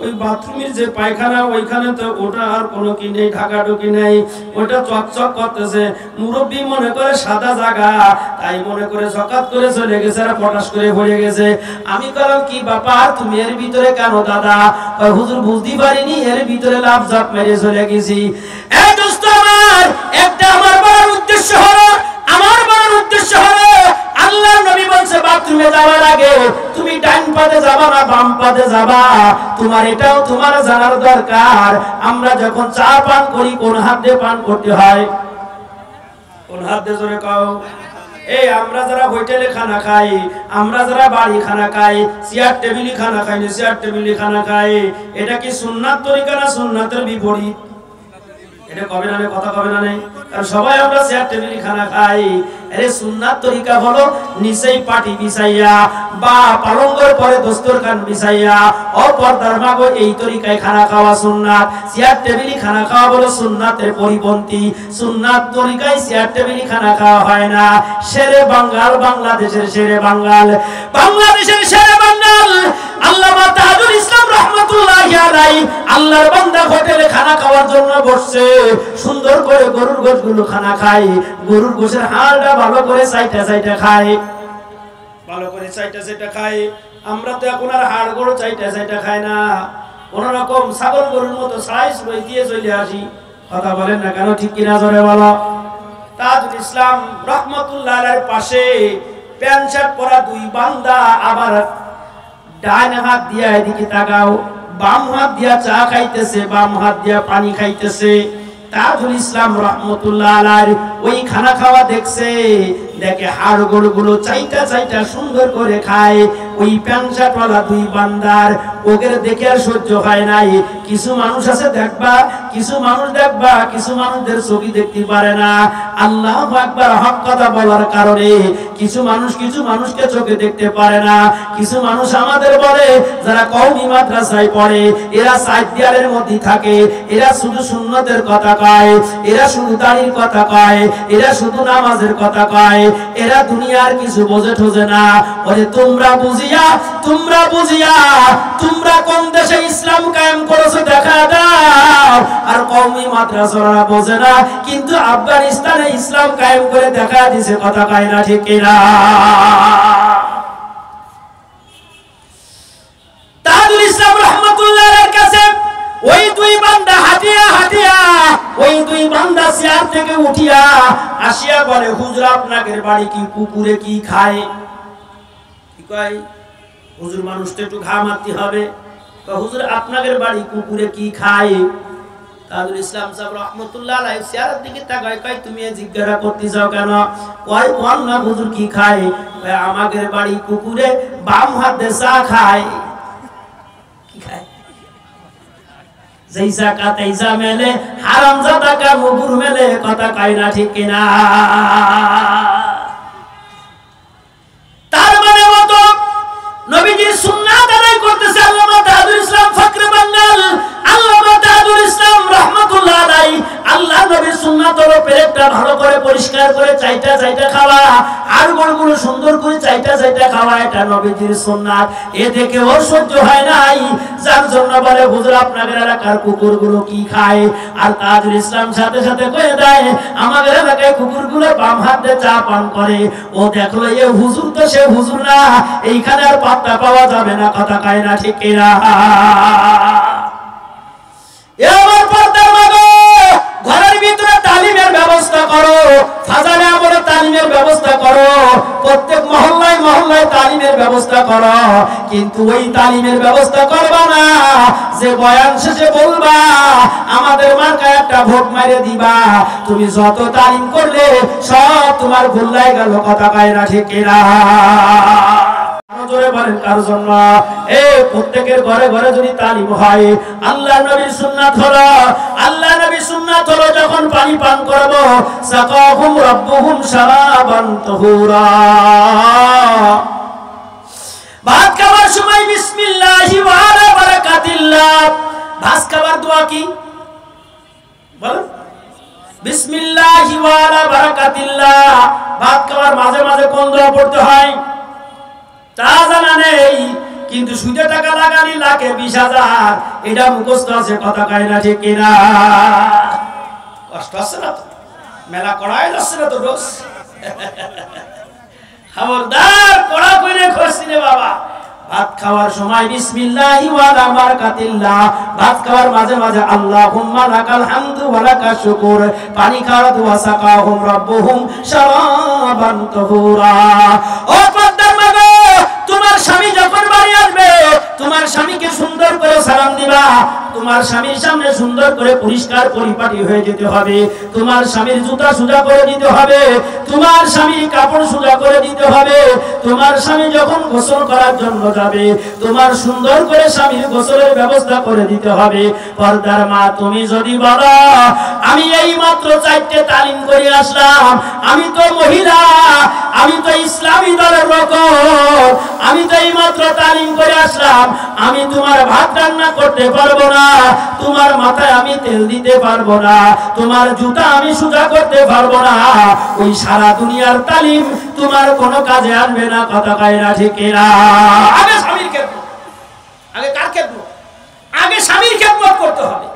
ওই বাথরুমের যে পায়খানা ওইখানে তো ওটা আর কোনো কি নেই, ঢাকাঢুকি নেই, ওটা চকচক করতেছে। মুরব্বী মনে করে সাদা জায়গা, তাই মনে করে সকাত করে চলে গেছে, আর পটাশ করে ভরে গেছে। আমি বললাম, কি ব্যাপার, তুমি এর ভিতরে কেন দাদা? হুজুর বুঝতে পারিনি, এর ভিতরে লাভ জাপ মেরে চলে গেছি। এই দোস্ত আমার, একটা আমার বড় উদ্দেশ্য হলো, আল্লাহর নবী বলছে বাথরুমে যাওয়ার আগে তুমি ডান পাতে যাবা না বাম পাতে যাবা, তোমার এটাও তোমার জানার দরকার। আমরা যখন চা পান করি কোন হাত দিয়ে পান করতে হয়? কোন হাত দিয়ে? জোরে কও। এই আমরা যারা হোটেলে খানা খাই, আমরা যারা বাড়ি খানা খাই, চেয়ার টেবিলে খানা খাই না চেয়ার টেবিলে খানা খাই, এটা কি সুন্নাত তরিকা না সুন্নাতের বিপরীত? এটা কবে না, কথা কবে না নেই, কারণ সবাই আমরা চেয়ার টেবিলে খানা খাই। আরে সুন্নাত তরিকা হলো নিচেই পাটি বিছাইয়া বা পালঙ্গের পরে দস্তরখান বিছাইয়া অপরদার মাগো, এই তরিকায় খানা খাওয়া সুন্নাত। চেয়ার টেবিলে খানা খাওয়া বলো সুন্নাতের পরিপন্থী। সুন্নাত তরিকায় চেয়ার টেবিলে খানা খাওয়া হয় না। শেরে বাঙ্গাল, বাংলাদেশের শেরে বাঙ্গাল, বাংলাদেশের শেরে বাঙ্গাল আল্লামা তাজুল ইসলাম রাহমাতুল্লাহি আলাইহি, আল্লাহর বান্দা হোটেলে খানা খাওয়ার জন্য বসছে, সুন্দর করে গরুর গোশগুলো খানা খায়, গরুর গোশের হাড়টা ভালো করে চাইটা চাইটা খায়, ভালো করে চাইটা চাইটা খায়। আমরা তো এখন আর হাড় গরু চাইটা চাইটা খাই না, কোন রকম ছাগল গরুর মতো সাইজ লই দিয়ে চলে আসি। কথা বলেন না কেন, ঠিক কিনা জোরে বলো। তাজুল ইসলাম রাহমাতুল্লাহি আলাইহির পাশে প্যান্ট শার্ট পরা দুই বান্দা, আবার ডান হাত দিয়া এদিকে তাকাও, বাম হাত দিয়া চা খাইতেছে, বাম হাত দিয়া পানি খাইতেছে। তাজুল ইসলাম রাহমাতুল্লাহি আলাইহি ওই খানা খাওয়া দেখছে, দেখে হাড় গরুগুলো চাইটা চাইটা সুন্দর করে খায়। ওই প্যান্ট শার্টওয়ালা দুই বান্দার ওদের দেখে আর সহ্য হয় নাই। কিছু মানুষ আছে দেখবা, কিছু মানুষ দেখবা, কিছু মানুষদের ছবি দেখতে পারে না। আল্লাহু আকবার, হক কথা বলার কারণে কিছু মানুষকে চোখে দেখতে পারে না। কিছু মানুষ আমাদের বলে, যারা কওমি মাদ্রাসায় পড়ে, এরা সাইদ দেয়ালের মধ্যে থাকে, এরা শুধু সুন্নতের কথা কয়, এরা শুধু দাড়ির কথা কয়, এরা শুধু নামাজের কথা কয়, এরা দুনিয়ার কিছু বোঝে ঠোঝে না। ওরে তোমরা বুঝিয়া তোমরা কোন দেশে ইসলাম কায়েম করেছো দেখা দাও। আর কওমি মাদ্রাসারা বোঝে না, কিন্তু আফগানিস্তানে ইসলাম কায়েম করে দেখা দিছে। কথা কয় না, ঠিক কিনা? তাজুল ইসলাম রাহমাতুল্লাহি আলাইহির কাছে ওই দুই বান্দা হাঁটিয়া ওই দুই বান্দা চেয়ার থেকে উঠিয়া আসিয়া বলে, হুজুর আপনাদের বাড়ি কি কুকুরে কি খায়? কি কয়? হুজুর মানুষ তো একটু ঘা মারতে হবে। হুজুর আপনাদের বাড়ি কুকুরে কি খায়? তাজুল ইসলাম সাহেব রাহমাতুল্লাহি আলাইহি চেয়ারের দিকে তাকায়, কয় তুমি জিজ্ঞাসা করতে যাও কেন? কয় কোন না হুজুর কি খায়? কয় আমাদের বাড়ি কুকুরে বাম হাতে চা খায়। কি খায়? জৈসা কা তৈসা মেলে, হারামজাদা কা মুগুর মেলে। কথা কয় না, ঠিক কিনা? তার মানে মতো নবীজির সুন্নাত আদায় করতেছে আল্লামা তাজুল ইসলাম ফখরে বাঙ্গাল, আল্লামা তাজুল ইসলাম রাহমাতুল্লাহি আলাইহি। আল্লাহ নবীর সুন্নাত হলো পেটটা ভালো করে পরিষ্কার করে চাইটা চাইটা খাওয়া, আর গরুগুলো সুন্দর করে চাইটা চাইটা খাওয়া, এটা নবীজির সুন্নাত। এ দেখে ওর সহ্য হয় নাই, যার জন্য বলে, হুজুর আপনাদের এলাকার কুকুরগুলো কি খায়? আর তাজুল ইসলাম সাথে সাথে কয়ে দেয়, আমাদের এলাকায় কুকুরগুলো বাম হাত দিয়ে চা পান করে। ও দেখলো এ হুজুর তো সে হুজুর না, এইখানে আর পাত্তা পাওয়া যাবে না। কথা কয় না, ঠিক কিনা? এবার পর্দার মাগো, ঘরের ভিতরে তালিমের ব্যবস্থা করো, ফাজালে আমলে তালিমের ব্যবস্থা করো, প্রত্যেক মহল্লায় মহল্লায় তালিমের ব্যবস্থা করো। কিন্তু ওই তালিমের ব্যবস্থা করবা না যে বয়ান শেষে বলবা আমাদের মার্কায় একটা ভোট মারে দিবা। তুমি যত তালিম করলে সব তোমার ভুল্লাই গেল। কথা কয় না, ঠিক কিনা? জোরে বলেন কার জন্য? এই প্রত্যেকের ঘরে ঘরে যদি তালিম হয়। আল্লাহ নবীর সুন্নাত হলো, যখন পানি পান করব, সাকাহুম রাব্বুহুম শারাবান তাহুরা। ভাত খাওয়ার সময় বিসমিল্লাহি ওয়া আলা বারাকাতিল্লাহ। ভাত খাবার দোয়া কি বলেন? বিসমিল্লাহি ওয়া আলা বারাকাতিল্লাহ। ভাত খাবার মাঝে মাঝে কোন দোয়া পড়তে হয় তা জানা নেই, কিন্তু সুদে টাকা লাগালি লাখে 20,000 এটা মুখস্থ আছে, কথা কয় না ঠিক কিনা? কষ্ট আছে না তো? মেলা কড়াই যাচ্ছে না তো রোজ? খবরদার কড়া কইরে খসি রে বাবা। ভাত খাওয়ার সময় বিসমিল্লাহি ওয়া আলা বারাকাতিল্লাহ। ভাত খাওয়ার মাঝে মাঝে আল্লাহুম্মা লাকাল হামদু ওয়া লাকাশ শুকুর। পানি খাওয়াত ওয়া সাকাহুম রাব্বুহুম শারাবান তাহুরা। ও পদ্মার মাগো, তোমার স্বামী যখন বাড়ি আসবে তোমার স্বামীকে সুন্দর করে সালাম দিবা। তোমার স্বামীর সামনে সুন্দর করে পরিষ্কার পরিপাটি হয়ে যেতে হবে। তোমার স্বামীর জুতা সোজা করে দিতে হবে। তোমার স্বামীর কাপড় সোজা করে দিতে হবে। তোমার স্বামী যখন গোসল করার জন্য যাবে তোমার সুন্দর করে স্বামীর গোসলের ব্যবস্থা করে দিতে হবে। পর্দার মা, তুমি যদি বলো আমি এই মাত্র 4টে তালিম করে আসলাম, আমি তো মহিলা, আমি তো ইসলামী দলের লোক, আমি তো এই মাত্র তালিম করে আসলাম, আমি তোমার ভাত রান্না করতে পারবো না, তোমার মাথায় আমি তেল দিতে পারবো না, তোমার জুতা আমি সোজা করতে পারবো না, ওই সারা দুনিয়ার তালিম তোমার কোনো কাজে আসবে না, কথা কয় না ঠিক না? আগে স্বামীর খেদমত, আগে কার খেদমত? আগে স্বামীর খেদমত করতে হবে।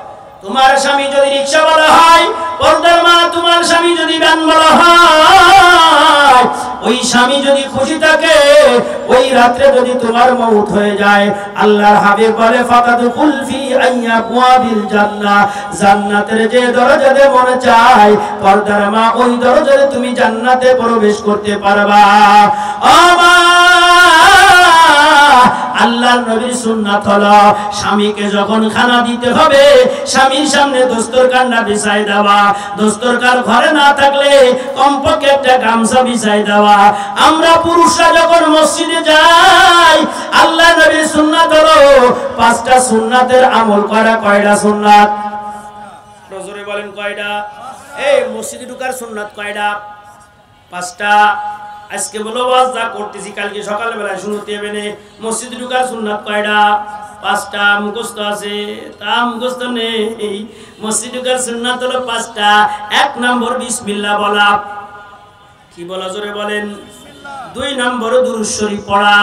তোমার স্বামী যদি রিকশা বলা হয়, পর্দার মা তোমার স্বামী যদি ভ্যান বলা হয়, ওই স্বামী যদি খুশি থাকে, ওই রাত্রে যদি তোমার মউত হয়ে যায়, আল্লাহর হাবিব বলে ফাতাদুকুল ফি আইয়াবওয়াবিল জান্নাহ, জান্নাতের যে দরজা দিয়ে মনে চায় পর্দার মা ওই দরজাতে তুমি জান্নাতে প্রবেশ করতে পারবা। আল্লাহর নবীর সুন্নাত হলো স্বামীকে যখন খানা দিতে হবে স্বামীর সামনে দস্তরখানটা বিছাই দেওয়া। দস্তরখান ঘরে না থাকলে কমপক্ষে একটা গামছা বিছাই দেওয়া। আমরা পুরুষরা যখন মসজিদে যাই আল্লাহর নবীর সুন্নাত হলো 5টা সুন্নাতের আমল করা। কয়টা সুন্নাত? জোরে বলেন কয়টা? এই মসজিদে ঢোকার সুন্নাত কয়টা? 5টা। আজকে বলো ওয়াজ যা করতেছি কালকে সকালবেলায় শুনতে হবে না। মসজিদে ঢোকার সুন্নাত কয়টা? 5টা। মুখস্থ আছে? তা মুখস্থ নেই। মসজিদে ঢোকার সুন্নাত হলো 5টা। 1 নম্বর বিসমিল্লাহ বলা। কি বলা? জোরে বলেন। 2 নম্বর দুরূদ শরীফ পড়া।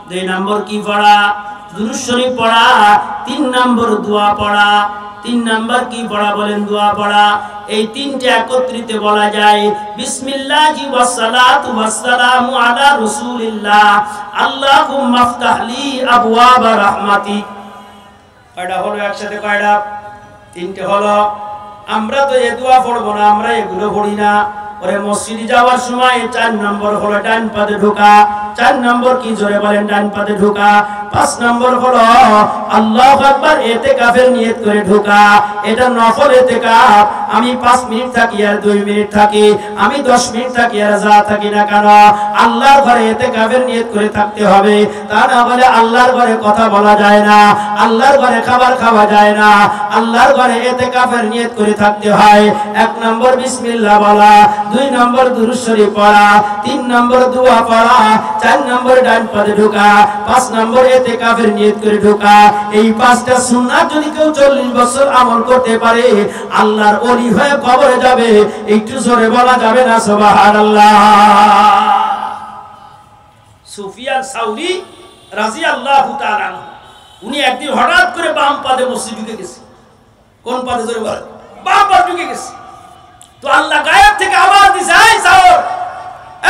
2 নম্বর কি পড়া? দুরূদ শরীফ পড়া। 3 নম্বর দোয়া পড়া। 3 নাম্বার কি পড়া বলেন? দোয়া পড়া। এই 3টে একত্রিত বলা যায় বিসমিল্লাহি ওয়াস সালাতু ওয়াস সালামু আলা রাসূলিল্লাহ আল্লাহুম্মা ইফতাহলি আবওয়াবা রাহমাতিক। কয়টা হলো একসাথে? কয়টা? 3টে হলো। আমরা তো এই দোয়া পড়বো না, আমরা এগুলো পড়ি না। ওরে মসজিদে যাওয়ার সময় 4 নম্বর হলো ডান পাতে ঢোকা। 4 নম্বর কি? জোরে বলেন। ডান পাতে ঢোকা। 5 নম্বর হলো আল্লাহু আকবার ইতিকাফের নিয়ত করে ঢোকা। এটা নফল ইতিকাফ। আমি 5 মিনিট থাকি আর 2 মিনিট থাকি, আমি 10 মিনিট থাকি আর যা থাকি না কেন আল্লাহর ঘরে ইতিকাফের নিয়ত করে থাকতে হবে। তা না হলে আল্লাহর ঘরে কথা বলা যায় না, আল্লাহর ঘরে খাবার খাওয়া যায় না, আল্লাহর ঘরে ইতিকাফের নিয়ত করে থাকতে হয়। 1 নম্বর বিসমিল্লাহ বলা, 2 নম্বর দুরূদ শরীফ পড়া, 3 নম্বর দোয়া পড়া, 4 নম্বর ডান পাতে ঢোকা, 5 নম্বর ইতিকাফের নিয়ত করে ঢোকা। এই 5টা সুন্নাত যদি কেউ 40 বছর আমল করতে পারে আল্লাহর ওলি হয়ে কবরে যাবে। একটু জোরে বলা যাবে না সুবহানাল্লাহ? সুফিয়ান সাউরি রাদিয়াল্লাহু তাআলা আনহু উনি একদিন হঠাৎ করে বাম পাদে মসজিদে ঢুকে গেছে। কোন পাদে? জোরে বলেন। বাম পাদে ঢুকে গেছে। তো আল্লাহ গায়েব থেকে আওয়াজ দিছে, এই সাউর,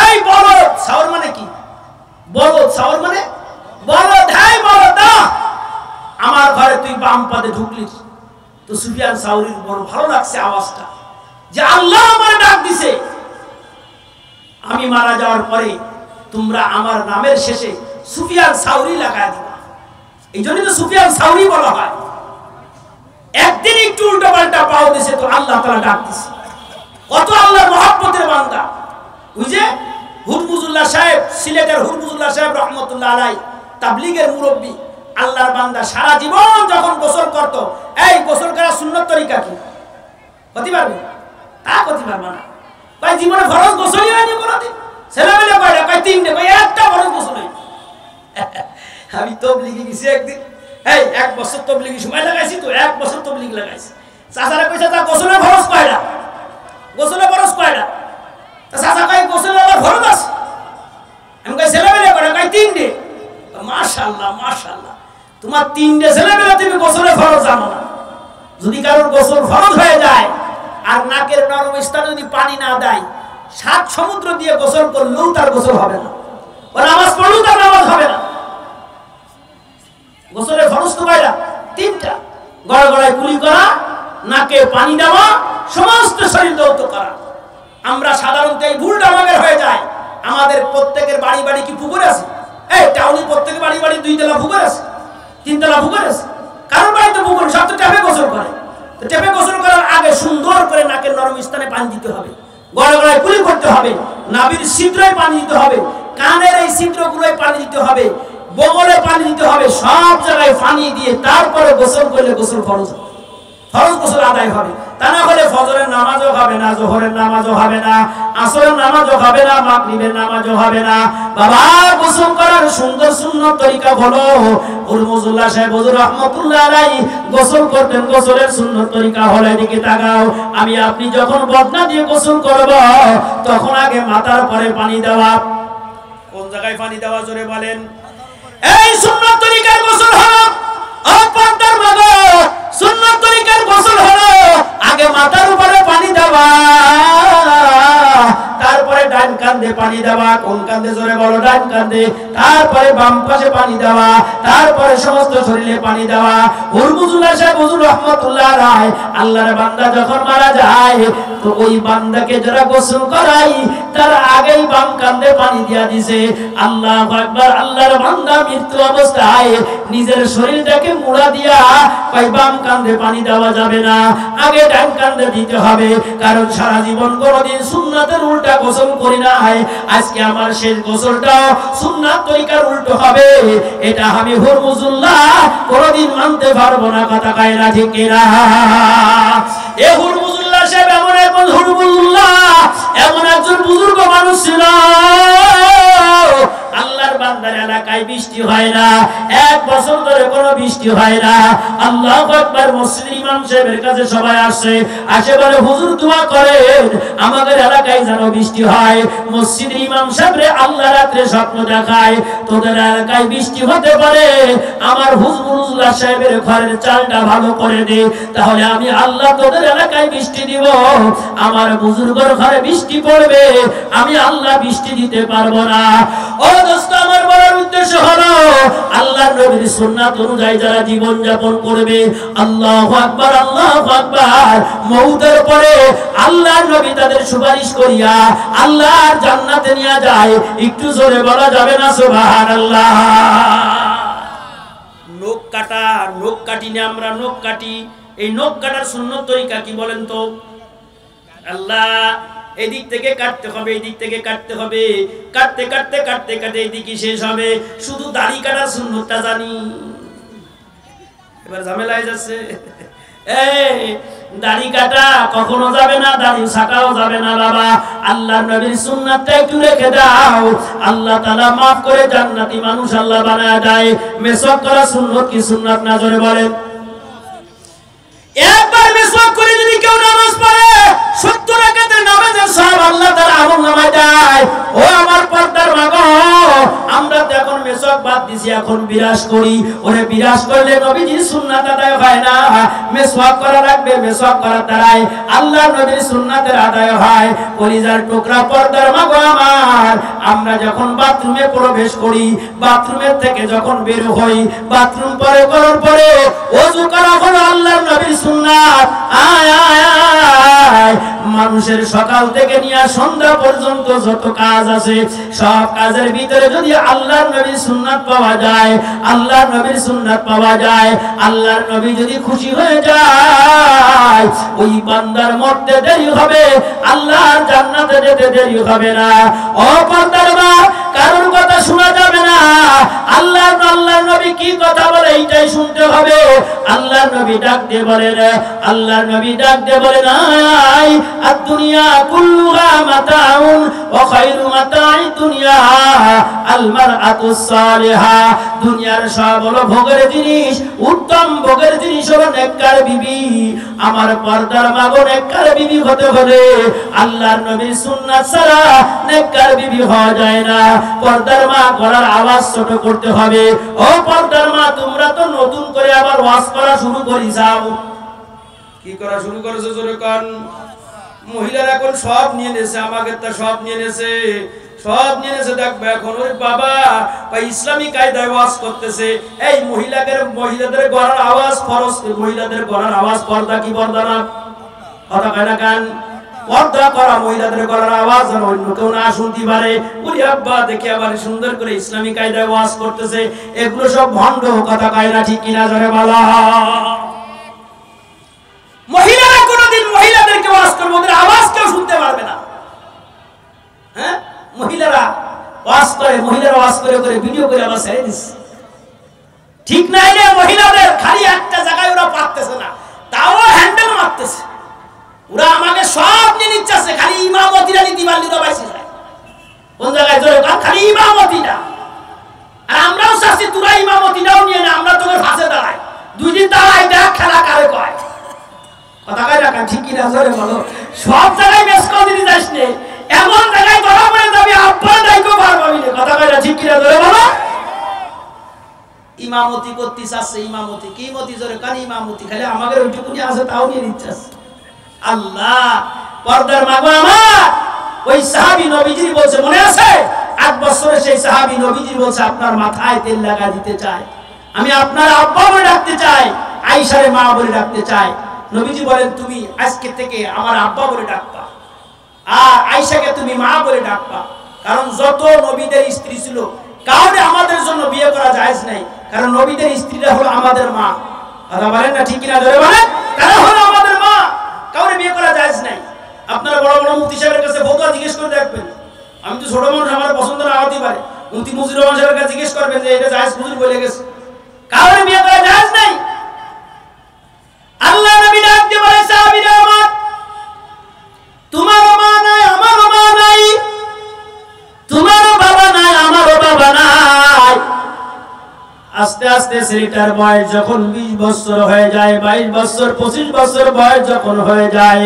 এই বলদ। সাউর মানে কি? বলদ। সাউর মানে বলদ। হ্যাঁ বলদ, আমার ঘরে তুই বাম পাদে ঢুকলিস। তো সুফিয়ান সাউরির বড় ভালো লাগছে আওয়াজটা, যে আল্লাহ আমার ডাক দিছে, আমি মারা যাওয়ার পরে তোমরা আমার নামের শেষে সুফিয়ান সাউরি লাগায় দিবা। এই জন্যই তো সুফিয়ান সাউরি বলা হয়। একদিন একটু উল্টো পাল্টা পাও দিছে তো আল্লাহ তাআলা ডাক দিছে। কত আল্লাহর মহব্বতের বান্দা। ওই যে হুরমুজুল্লাহ সাহেব, সিলেটের হুরমুজুল্লাহ সাহেব রহমতুল্লাহ আলাইহি, তাবলীগের মুরব্বী, আল্লাহর বান্দা, সারা জীবন যখন গোসল করত, এই গোসল করার সুন্নত তরিকা কি করতে পারবে? তা করতে পারবে না। ভাই জীবনে ফরজ গোসলই হয়নি কোনোদিন। ছেলেমেলে কয়টা? কয় 3টে। কয় একটা ফরজ গোসল হয়নি। আমি তবলিগে গেছি একদিন, এই 1 বছর তবলিগি সময় লাগাইছি, তো 1 বছর তবলিগ লাগাইছি। চাচারা কইছে তা গোসলের ফরজ কয়টা, গোসলের ফরজ কয়টা? তা চাচা কয় গোসলের আবার ফরজ আছে। আমি কই ছেলেমেয়ে কয়টা? কয় 3টে। মাশাআল্লাহ মাশাআল্লাহ, তোমার 3টে ছেলেমেয়ে, তুমি গোসলের ফরজ জানো না। যদি কারোর গোসল ফরজ হয়ে যায় আর নাকের নরম স্থানে যদি পানি না দেয়, 7 সমুদ্র দিয়ে গোসল করলেও তার গোসল হবে না, ও নামাজ পড়লেও তার নামাজ হবে না। গোসলের ফরজ তো কয়টা? 3টা। গড়গড়ায় কুলি করা, নাকে পানি দেওয়া, সমস্ত শরীর দৌত করা। আমরা সাধারণত এই ভুলটা আমাদের হয়ে যায়। আমাদের প্রত্যেকের বাড়ি বাড়ি কি পুকুর আছে? এই টাউনে প্রত্যেকের বাড়ি বাড়ি 2 তলা পুকুর আছে, 3 তলা পুকুর আছে। কারণ বাড়িতে পুকুর, সব তো ট্যাপে গোসল করে। তো ট্যাপে গোসল করার আগে সুন্দর করে নাকের নরম স্থানে পানি দিতে হবে, গড়গড়ায় কুলি করতে হবে, নাভির ছিদ্রে পানি দিতে হবে, কানের এই ছিদ্রগুলোয় পানি দিতে হবে, বগলে পানি দিতে হবে, সব জায়গায় পানি দিয়ে তারপরে গোসল করলে গোসল ফরজ, ফরজ গোসল আদায় হবে। তা না হলে ফজরের নামাজও হবে না, জোহরের নামাজও হবে না, আসরের নামাজও হবে না, মাগরিবের নামাজও হবে না। বাবা, গোসল করার সুন্দর সুন্নত তরিকা হলো হুরমুজুল্লাহ সাহেব হুজুর রাহমাতুল্লাহ আলাইহি গোসল করতেন। গোসলের সুন্নত তরিকা হলো, এদিকে তাকাও, আমি আপনি যখন বদনা দিয়ে গোসল করব তখন আগে মাথার পরে পানি দেওয়া। কোন জায়গায় পানি দেওয়া জোরে বলেন? এই সুন্নত তরিকার গোসল হলো, অপরদার মাগো সুন্নত তরিকার গোসল হলো আগে মাথার উপরে পানি দেওয়া, তারপরে ডান কাঁধে পানি দেওয়া। কোন কাঁধে জোরে বলো? ডান কাঁধে। তারপরে বাম পাশে পানি দেওয়া, তারপরে সমস্ত শরীরে পানি দেওয়া। হুরমুজুল্লাহ সাহেব হুজুর রাহমাতুল্লাহ আলাইহি আল্লাহর বান্দা যখন মারা যায় তো ওই বান্দাকে যারা গোসল করাই তার আগেই বাম কাঁধে পানি দিয়া দিছে। আল্লাহু আকবার। আল্লাহর বান্দা মৃত্যু অবস্থায় নিজের শরীরটাকে মুড়া দিয়া কই বাম কাঁধে পানি দেওয়া যাবে না, আগে ডান কাঁধে দিতে হবে। কারণ সারা জীবন কোনদিন সুন্নাতের উল্টা গোসল করি না, আজকে আমার শেষ গোসলটাও সুন্নাত তরিকার উল্টো হবে। এটা আমি হুরমুজুল্লাহ কোনদিন মানতে পারবো না। কথা কয় না ঠিক কিনা? এ হুরমুজুল্লাহ সাহেব এমন একজন হুরমুজুল্লাহ, এমন একজন বুজুর্গ মানুষ ছিল। আল্লাহর বান্দার এলাকায় বৃষ্টি হয় না, 1 বছর ধরে কোনো বৃষ্টি হয় না। আল্লাহু আকবার। মসজিদের ইমাম সাহেবের কাছে সবাই আসে, বলে হুজুর দোয়া করেন আমাদের এলাকায় যেন বৃষ্টি হয়। মসজিদের ইমাম সাহেবরে আল্লাহ রাতে স্বপ্ন দেখায়, তোদের এলাকায় বৃষ্টি হতে পারে, আমার হুজুরুল্লাহ সাহেবের ঘরের চালটা ভালো করে দে, তাহলে আমি আল্লাহ তোদের এলাকায় বৃষ্টি দিব। আমার বুজুর্গের ঘরে বৃষ্টি পড়বে, আমি আল্লাহ বৃষ্টি দিতে পারবো না। ও দোস্ত, আমার বলার উদ্দেশ্য হলো আল্লাহর নবীর সুন্নাত অনুযায়ী যারা জীবন যাপন করবে, আল্লাহু আকবার আল্লাহু আকবার, মওতের পরে আল্লাহর নবী তাদের সুপারিশ করিয়া আল্লাহর জান্নাতে নিয়ে যায়। একটু জোরে বলা যাবে না সুবহানাল্লাহ? নখ কাটা, নখ কাটি না আমরা, নখ কাটি। এই নখ কাটার সুন্নত তরিকা কি বলেন তো? আল্লাহ এদিক থেকে কাটতে হবে, এদিক থেকে কাটতে হবে, কাটতে কাটতে কাটতে কাটতে এদিকে শেষ হবে। শুধু দাড়ি কাটার সুন্নতটা জানি, এবার ঝামেলায় যাচ্ছে। এই দাড়ি কাটা কখনো যাবে না, দাড়ি ছাটাও যাবে না বাবা। আল্লাহর নবীর সুন্নাতটা একটু রেখে দাও, আল্লাহ তাআলা maaf করে জান্নাতি মানুষ আল্লাহ বানায় দেয়। মেসওয়াক করা সুন্নত কি সুন্নাত না? জোরে বলেন। একবার মেসওয়াক করে যদি কেউ নামাজ পড়ে 70 রাকাতের নামাজের সওয়াব আল্লাহ তাআলা আমলনামায় দেয়। ও আমার পর্দার মা গো, আমরা তো এখন মেসওয়াক বাদ দিছি, এখন বিরাস করি। ওরে বিরাস করলে নবীজির সুন্নাত আদায় হয় না। মেসওয়াক করা লাগবে, মেসওয়াক করার দ্বারাই আল্লাহর নবীর সুন্নাতের আদায় হয়। কলিজার টুকরা পর্দার মা গো আমার, আমরা যখন বাথরুমে প্রবেশ করি, বাথরুমের থেকে যখন বের হই, বাথরুম পরে করার পরে ওযু করা হলো আল্লাহর নবীর সুন্নাত। আয় আয় আয়, মানুষের সকাল থেকে নিয়ে সন্ধ্যা পর্যন্ত যত কাজ আছে সব কাজের ভিতরে যদি আল্লাহর নবীর সুন্নাত পাওয়া যায়, আল্লাহর নবীর সুন্নাত পাওয়া যায়, আল্লাহর নবী যদি খুশি হয়ে যায়, ওই বান্দার মরতে দেরি হবে, আল্লাহর জান্নাতে যেতে দেরি হবে না। ও বান্দার মা, কারোর কথা শোনা যাবে না। আল্লাহর নবী নবী কি কথা বলে এইটাই শুনতে হবে। আল্লাহর নবী ডাক দিয়ে বলেন, আল্লাহর নবী ডাক দিয়ে বলেন, আই আদ-দুনিয়া কুল্লুহা মাতাউন ওয়া খায়রু মাতাই দুনিয়া আল মারআতুস সালিহা। দুনিয়ার সব হলো ভোগের জিনিস, উত্তম ভোগের জিনিস হলো নেককার বিবি। আমার পর্দার মা গো নেককার বিবি হতে হলে আল্লাহর নবীর সুন্নাত ছাড়া নেককার বিবি হওয়া যায় না। পর্দার মা গলার আওয়াজ ছোট করতে হবে। ও পর্দার মা, তোমরা তো নতুন করে আবার ওয়াজ করা শুরু করিসাও। কি করা শুরু করেছে জোরে কোন? মহিলারা এখন সব নিয়ে নেছে, আমাকে তা সব নিয়ে নেছে, সব নিয়ে নেছে। দেখবে এখন ওই বাবা বা ইসলামী কায়দায় ওয়াজ করতেছে। এই মহিলাদের গলার আওয়াজ ফরজ, মহিলাদের গলার আওয়াজ পর্দা কি পর্দা না? কথা কয় না কান? পর্দা করা মহিলাদের গলার আওয়াজ যেন অন্য কেউ না শুনতে পারে। ওরে আব্বা দেখে আবার সুন্দর করে ইসলামী কায়দায় ওয়াজ করতেছে। এগুলো সব ভণ্ড কথা কয় না, ঠিক কিনা জোরে বলা? মহিলারা কোনদিন মহিলাদেরকে ওয়াজ করবে, ওদের আওয়াজ কেউ শুনতে পারবে না। হ্যাঁ, মহিলারা ওয়াজ করে করে ভিডিও করে আবার ছেড়ে দিচ্ছে। ঠিক নাই রে, মহিলাদের খালি একটা জায়গায় ওরা পারতেছে না, তাও হ্যান্ডেল মারতেছে। ওরা আমাকে সব নিয়ে নিচ্ছে, খালি ইমামতিরা নীতি মানলি তো বাইসে যায়। কোন জায়গায় জোরে খালি ইমামতিটা। আর আমরাও চাচ্ছি তোরা ইমামতিটাও নিয়ে না, আমরা তোকে ফাঁসে দাঁড়াই। 2 দিন দাঁড়াই, দেখ খেলা কারে কয়। কথা কয় না, ঠিক কিনা জোরে বলো? সব জায়গায় বেশ কদিনই যাস নে, এমন জায়গায় ধরা পড়ে যাবি আব্বা দাইকেও পার পাবি না। কথা কয় না, ঠিক কিনা জোরে বলো? ইমামতি করতে চাচ্ছে, ইমামতি কি মতি জোরে কান? ইমামতি খালি আমাকে ওইটুকুনি আছে, তাও নিয়ে নিচ্ছে। আল্লাহ, পর্দার মা গো আমার, ওই সাহাবী নবীজি বলছে, মনে আছে? 8 বছরে সেই সাহাবী নবীজি বলছে, আপনার মাথায় তেল লাগা দিতে চাই, আমি আপনার আব্বা বলে ডাকতে চাই, আয়েশারে মা বলে ডাকতে চাই। নবীজি বলেন, তুমি আজকে থেকে আমার আব্বা বলে ডাকবা, আর আয়েশাকে তুমি মা বলে ডাকবা। কারণ যত নবীদের স্ত্রী ছিল, কাউরে আমাদের জন্য বিয়ে করা জায়েজ নাই, কারণ নবীদের স্ত্রীরা হলো আমাদের মা। কথা বলেন না, ঠিক কিনা জোরে বলেন? তারা হলো আমাদের মা, কাউরে বিয়ে করা জায়েজ নাই। আপনারা বড় বড় মুফতি সাহেবের কাছে ফতোয়া জিজ্ঞেস করে দেখবেন। আমি তো ছোট মানুষ, আমার পছন্দ না হতে পারে। মুফতি মুজিবুর রহমান সাহেবের কাছে জিজ্ঞেস করবেন যে এটা জায়েজ হুজুর বলে গেছে, কাউরে বিয়ে করা জায়েজ নাই। আল্লাহ নবী ডাক দিয়ে বলে, সাহাবীরা আমার, তোমারও মা নাই আমারও মা নাই, তোমারও বাবা নাই আমারও বাবা নাই। আস্তে আস্তে ছেলেটার বয়স যখন 20 বছর হয়ে যায়, 22 বছর 25 বছর বয়স যখন হয়ে যায়,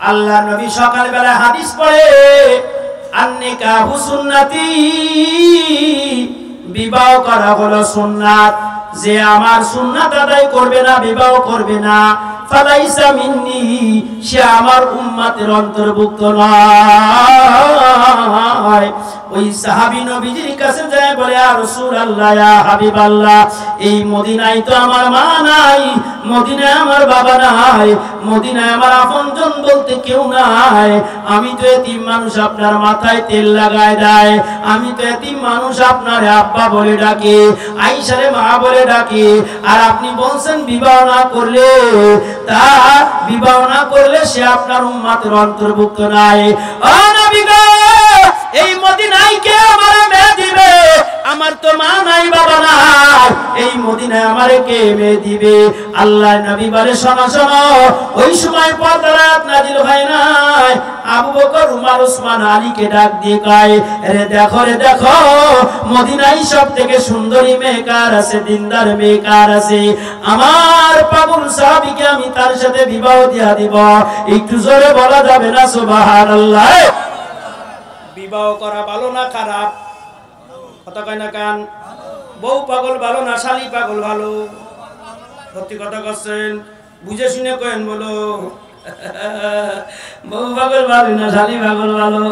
আল্লাহ নবী সকালবেলা হাদিস পড়ে, আন-নিকাহু সুন্নতি, বিবাহ করা হলো সুন্নাত। যে আমার সুন্নাত আদায় করবে না, বিবাহ করবে না, ফালাইসা মিন্নি, সে আমার উম্মতের অন্তর্ভুক্ত নয়। ওই সাহাবী নবীজির কাছে যায় বলে, ইয়া রাসূলুল্লাহ, ইয়া হাবিবাল্লাহ, এই মদিনায় তো আমার মা নাই, মদিনায় আমার বাবা নাই, মদিনায় আমার আপনজন বলতে কেউ নাই, আমি তো এতিম মানুষ, আপনার মাথায় তেল লাগায় দেয়, আমি তো এতিম মানুষ, আপনার আব্বা বলে ডাকে, আয়েশারে মা বলে ডাকে, আর আপনি বলছেন বিবাহ না করলে, তা বিবাহ না করলে সে আপনার উম্মতের অন্তর্ভুক্ত নাই। ও নবী গো, এই মদিনায় কে আমার মেয়ে দিবে? আমার তো মা নাই বাবা নাই, এই মদিনায় আমারে কে মেয়ে দিবে? আল্লাহ নবী বলে, শোনো শোনো, ওই সময় পর্দার আয়াত নাযিল হয় নাই। আবু বকর, উমর, ওসমান, আলীকে ডাক দিয়ে কয়, রে দেখো মদিনায় সবথেকে সুন্দরী মেয়ে কার আছে, দিনদার মেয়ে কার আছে? আমার পাগল সাহাবীকে আমি তার সাথে বিবাহ দিয়া দিব। একটু জোরে বলা যাবে না সুবহানাল্লাহ? বিবাহ করা ভালো না খারাপ? কথা কয় না কান? বউ পাগল ভালো না শালি পাগল ভালো? সত্যি কথা করছেন, বুঝে শুনে কয়েন বলো। বউ পাগল ভালো না শালি পাগল ভালো?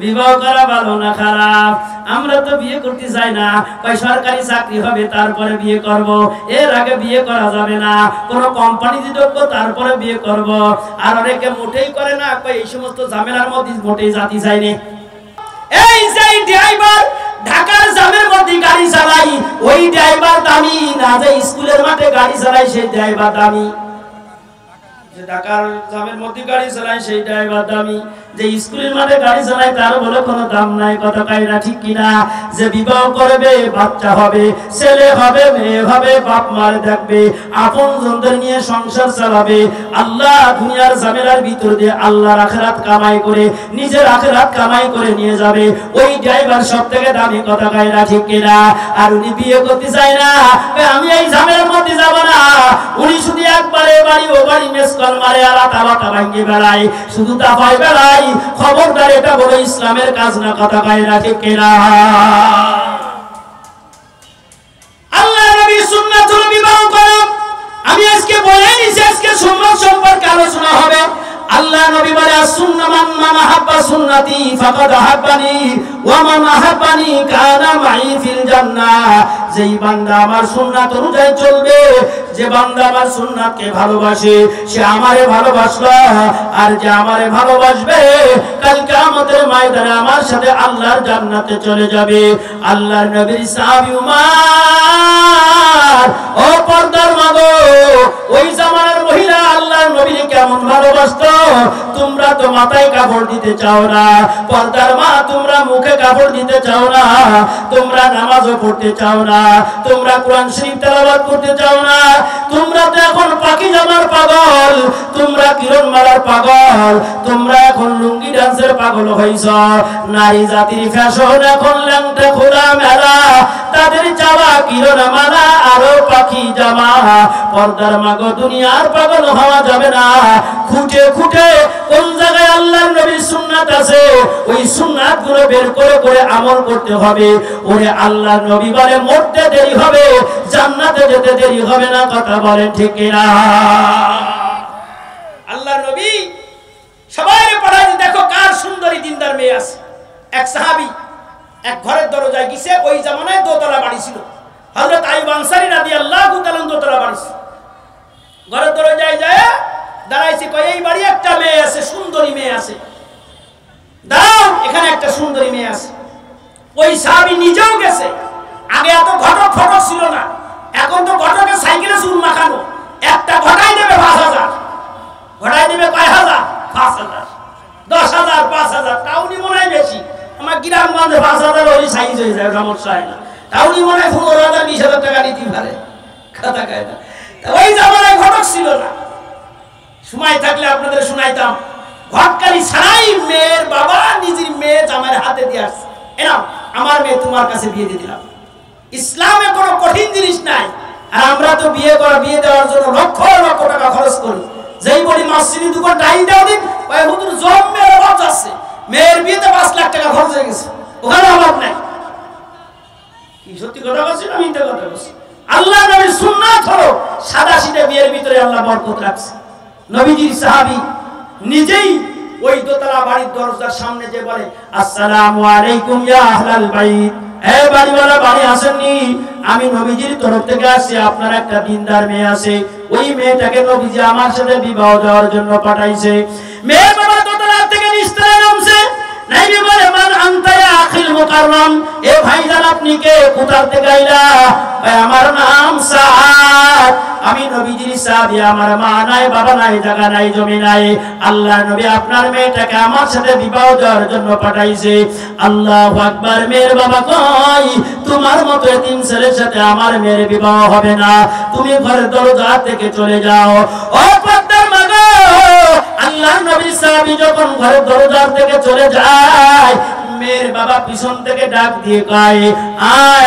বিবাহ করা ভালো না খারাপ? আমরা তো বিয়ে করতে চাই না, কয় সরকারি চাকরি হবে তারপরে বিয়ে করব, এর আগে বিয়ে করা যাবে না, কোন কোম্পানিতে ঢুকবো তারপরে বিয়ে করব। আর অনেকে মোটেই করে না, কয় এই সমস্ত ঝামেলার মধ্যে মোটেই জাতি চাইনি। এই যে ড্রাইভার ঢাকার জামের মধ্যে গাড়ি চালাই, ওই ড্রাইভার দামি না যে স্কুলের মাঠে গাড়ি চালাই সেই ড্রাইভার দামি? যে ঢাকার জামের মধ্যে গাড়ি চালাই সেই ড্রাইভার দামি? যে স্কুলের মাঠে গাড়ি চালায় তার বলে কোনো দাম নাই, কত কায়না ঠিক কিনা? যে বিবাহ করবে, বাচ্চা হবে, ছেলে হবে, মেয়ে হবে, বাপ মার দেখবে, আপন জনদের নিয়ে সংসার চালাবে, আল্লাহ দুনিয়ার ঝামেলার ভিতর দিয়ে আল্লাহর আখিরাত কামাই করে, নিজের আখিরাত কামাই করে নিয়ে যাবে, ওই ড্রাইভার সবথেকে দামি, কত কায়না ঠিক কিনা? আর উনি বিয়ে করতে চায় না, আমি এই ঝামেলার মধ্যে যাব না, উনি শুধু একবারে বাড়ি ও বাড়ি মেস কল মারে আর আতা ভাঙ্গি বেড়ায়, শুধু তাফাই বেড়ায়। খবরদার, এটা বড় ইসলামের কাজ না, কথা কয় না ঠিক কিনা? আল্লাহ নবীর সুন্নাত হলো বিবাহ করা। আমি আজকে বলে নিছি, আজকে সুন্নাত সম্পর্কে আলোচনা হবে। আল্লাহ নবী বলে, সুন্নাহ মান আহাব্বা সুন্নতি ফাকাদ আহাব্বানি ওয়া মান আহাব্বানি কানা মাই ফিল জান্নাহ। যেই বান্দা আমার সুন্নাত অনুযায়ী চলবে, যে বান্দা আমার সুন্নাতকে ভালোবাসে, সে আমারে ভালোবাসলো, আর যে আমারে ভালোবাসবে কাল কিয়ামতের ময়দানে আমার সাথে আল্লাহর জান্নাতে চলে যাবে। আল্লাহর নবীর সাহাবী উমর, ও পর্দার মা গো, ওই জামানার মহিলা আল্লাহর নবীকে কেমন ভালোবাসতো। তোমরা তো মাথায় কাপড় দিতে চাও না, পর্দার মা, তোমরা মুখে কাপড় দিতে চাও না, তোমরা নামাজও পড়তে চাও না, তোমরা কোরআন শরীফ তেলাওয়াত করতে চাও না, তোমরা তো এখন পাখি জামার পাগল, তোমরা কিরণ মালার পাগল, তোমরা এখন লুঙ্গি ডান্সের পাগল হইছ। নারী জাতির ফ্যাশন এখন ল্যাংটা খোলা মেলা, তাদের চাওয়া কিরণ মালা আরো পাখি জামা। পর্দার মাগো, দুনিয়ার পাগল হওয়া যাবে না। খুঁটে খুঁটে কোন জায়গায় আল্লাহর নবীর সুন্নাত আছে, ওই সুন্নাত গুলো বের করে করে আমল করতে হবে। ওরে আল্লাহর নবী বলে, মরতে দেরি হবে, জান্নাতে যেতে দেরি হবে না, কথা বলেন ঠিক কিনা? আল্লাহর নবী সবাই পড়ায়, দেখো কার সুন্দরী দিনদার মেয়ে আছে। এক সাহাবী এক ঘরের দরজায় গিয়েছে, ওই জামানায় দোতলা বাড়ি ছিল, হযরত আইয়ুব আনসারী রাদিয়াল্লাহু তাআলা দোতলা বাড়ি ছিল। ঘরের দরজায় যায় দাঁড়াইছে, কয় এই বাড়ি একটা মেয়ে আছে, সুন্দরী মেয়ে আছে, দাও, এখানে একটা সুন্দরী মেয়ে আছে। ওই সাহাবী নিজেও গেছে। আগে এত ঘটক ফটক ছিল না, এখন তো ঘটকে সাইকেলে চুন মাখানো, একটা ঘটাই দেবে ৫,০০০, ঘটাই দেবে কয় হাজার? ৫,০০০, ১০,০০০, ৫,০০০। টাউনি মনে হয় বেশি, আমার গ্রামগঞ্জে ৫,০০০ ওই সাইজ হয়ে যায়, সমস্যা হয় না। টাউনি মনে হয় ১৫,০০০, ২০,০০০ টাকা নিতে পারে, কথা কয় না। ওই জামানায় ঘটক ছিল না। সময় থাকলে আপনাদের শোনাইতাম, ঘটকারি ছাড়াই মেয়ের বাবা নিজের মেয়ে জামাইয়ের হাতে দিয়ে আসছে, এনাও আমার মেয়ে তোমার কাছে বিয়ে দিয়ে দিলাম। ইসলামে কোনো কঠিন জিনিস নাই। আর আমরা তো বিয়ে দেওয়ার জন্য লক্ষ লক্ষ টাকা খরচ করি। যেই বলি মসজিদে দুটো ডাই দেওয়া দিন, ওই হুজুর জন্মের অভাব যাচ্ছে, মেয়ের বিয়েতে ৫ লাখ টাকা খরচ হয়ে গেছে, ওখানে অভাব নাই। কি সত্যি কথা বলছি না মিথ্যা কথা বলছি? আল্লাহ নবীর সুন্নাত হলো সাদাসিধে বিয়ের ভিতরে আল্লাহ বরকত রাখছে। নবীজির সাহাবী নিজেই ওই দোতলা বাড়ির দরজার সামনে যে বলে, আসসালামু আলাইকুম ইয়া আহলাল বাইত, হে বাড়িওয়ালা, বাড়ি আসেননি? আমি নবীজির তরফ থেকে আসছি, আপনার একটা দিনদার মেয়ে আছে, ওই মেয়েটাকে নবীজি আমার সাথে বিবাহ দেওয়ার জন্য পাঠাইছে। মেয়ে বাবা দোতলা থেকে নিচতলায় নামছে। নবী বলে, মান আনতা ইয়া আখিল মুকাররম, এ ভাইজান আপনি কে, কোথা থেকে আইলা? আমার নাম সাদ, আমি নবীজির সাহাবী, আমার মা নাই, বাবা নাই, জায়গা নাই, জমি নাই। আল্লাহ নবী আপনার মেয়েটাকে আমার সাথে বিবাহ দেওয়ার জন্য পাঠাইছে। আল্লাহু আকবার। মেয়ের বাবা কয়, তোমার মতো এতিম ছেলের সাথে আমার মেয়ের বিবাহ হবে না, তুমি ঘরের দরজা থেকে চলে যাও। ও পর্দার মা গো, আল্লাহর নবীর সাহাবী যখন ঘরের দরজা থেকে চলে যায়, মেয়ের বাবা পিছন থেকে ডাক দিয়ে কয়, আয়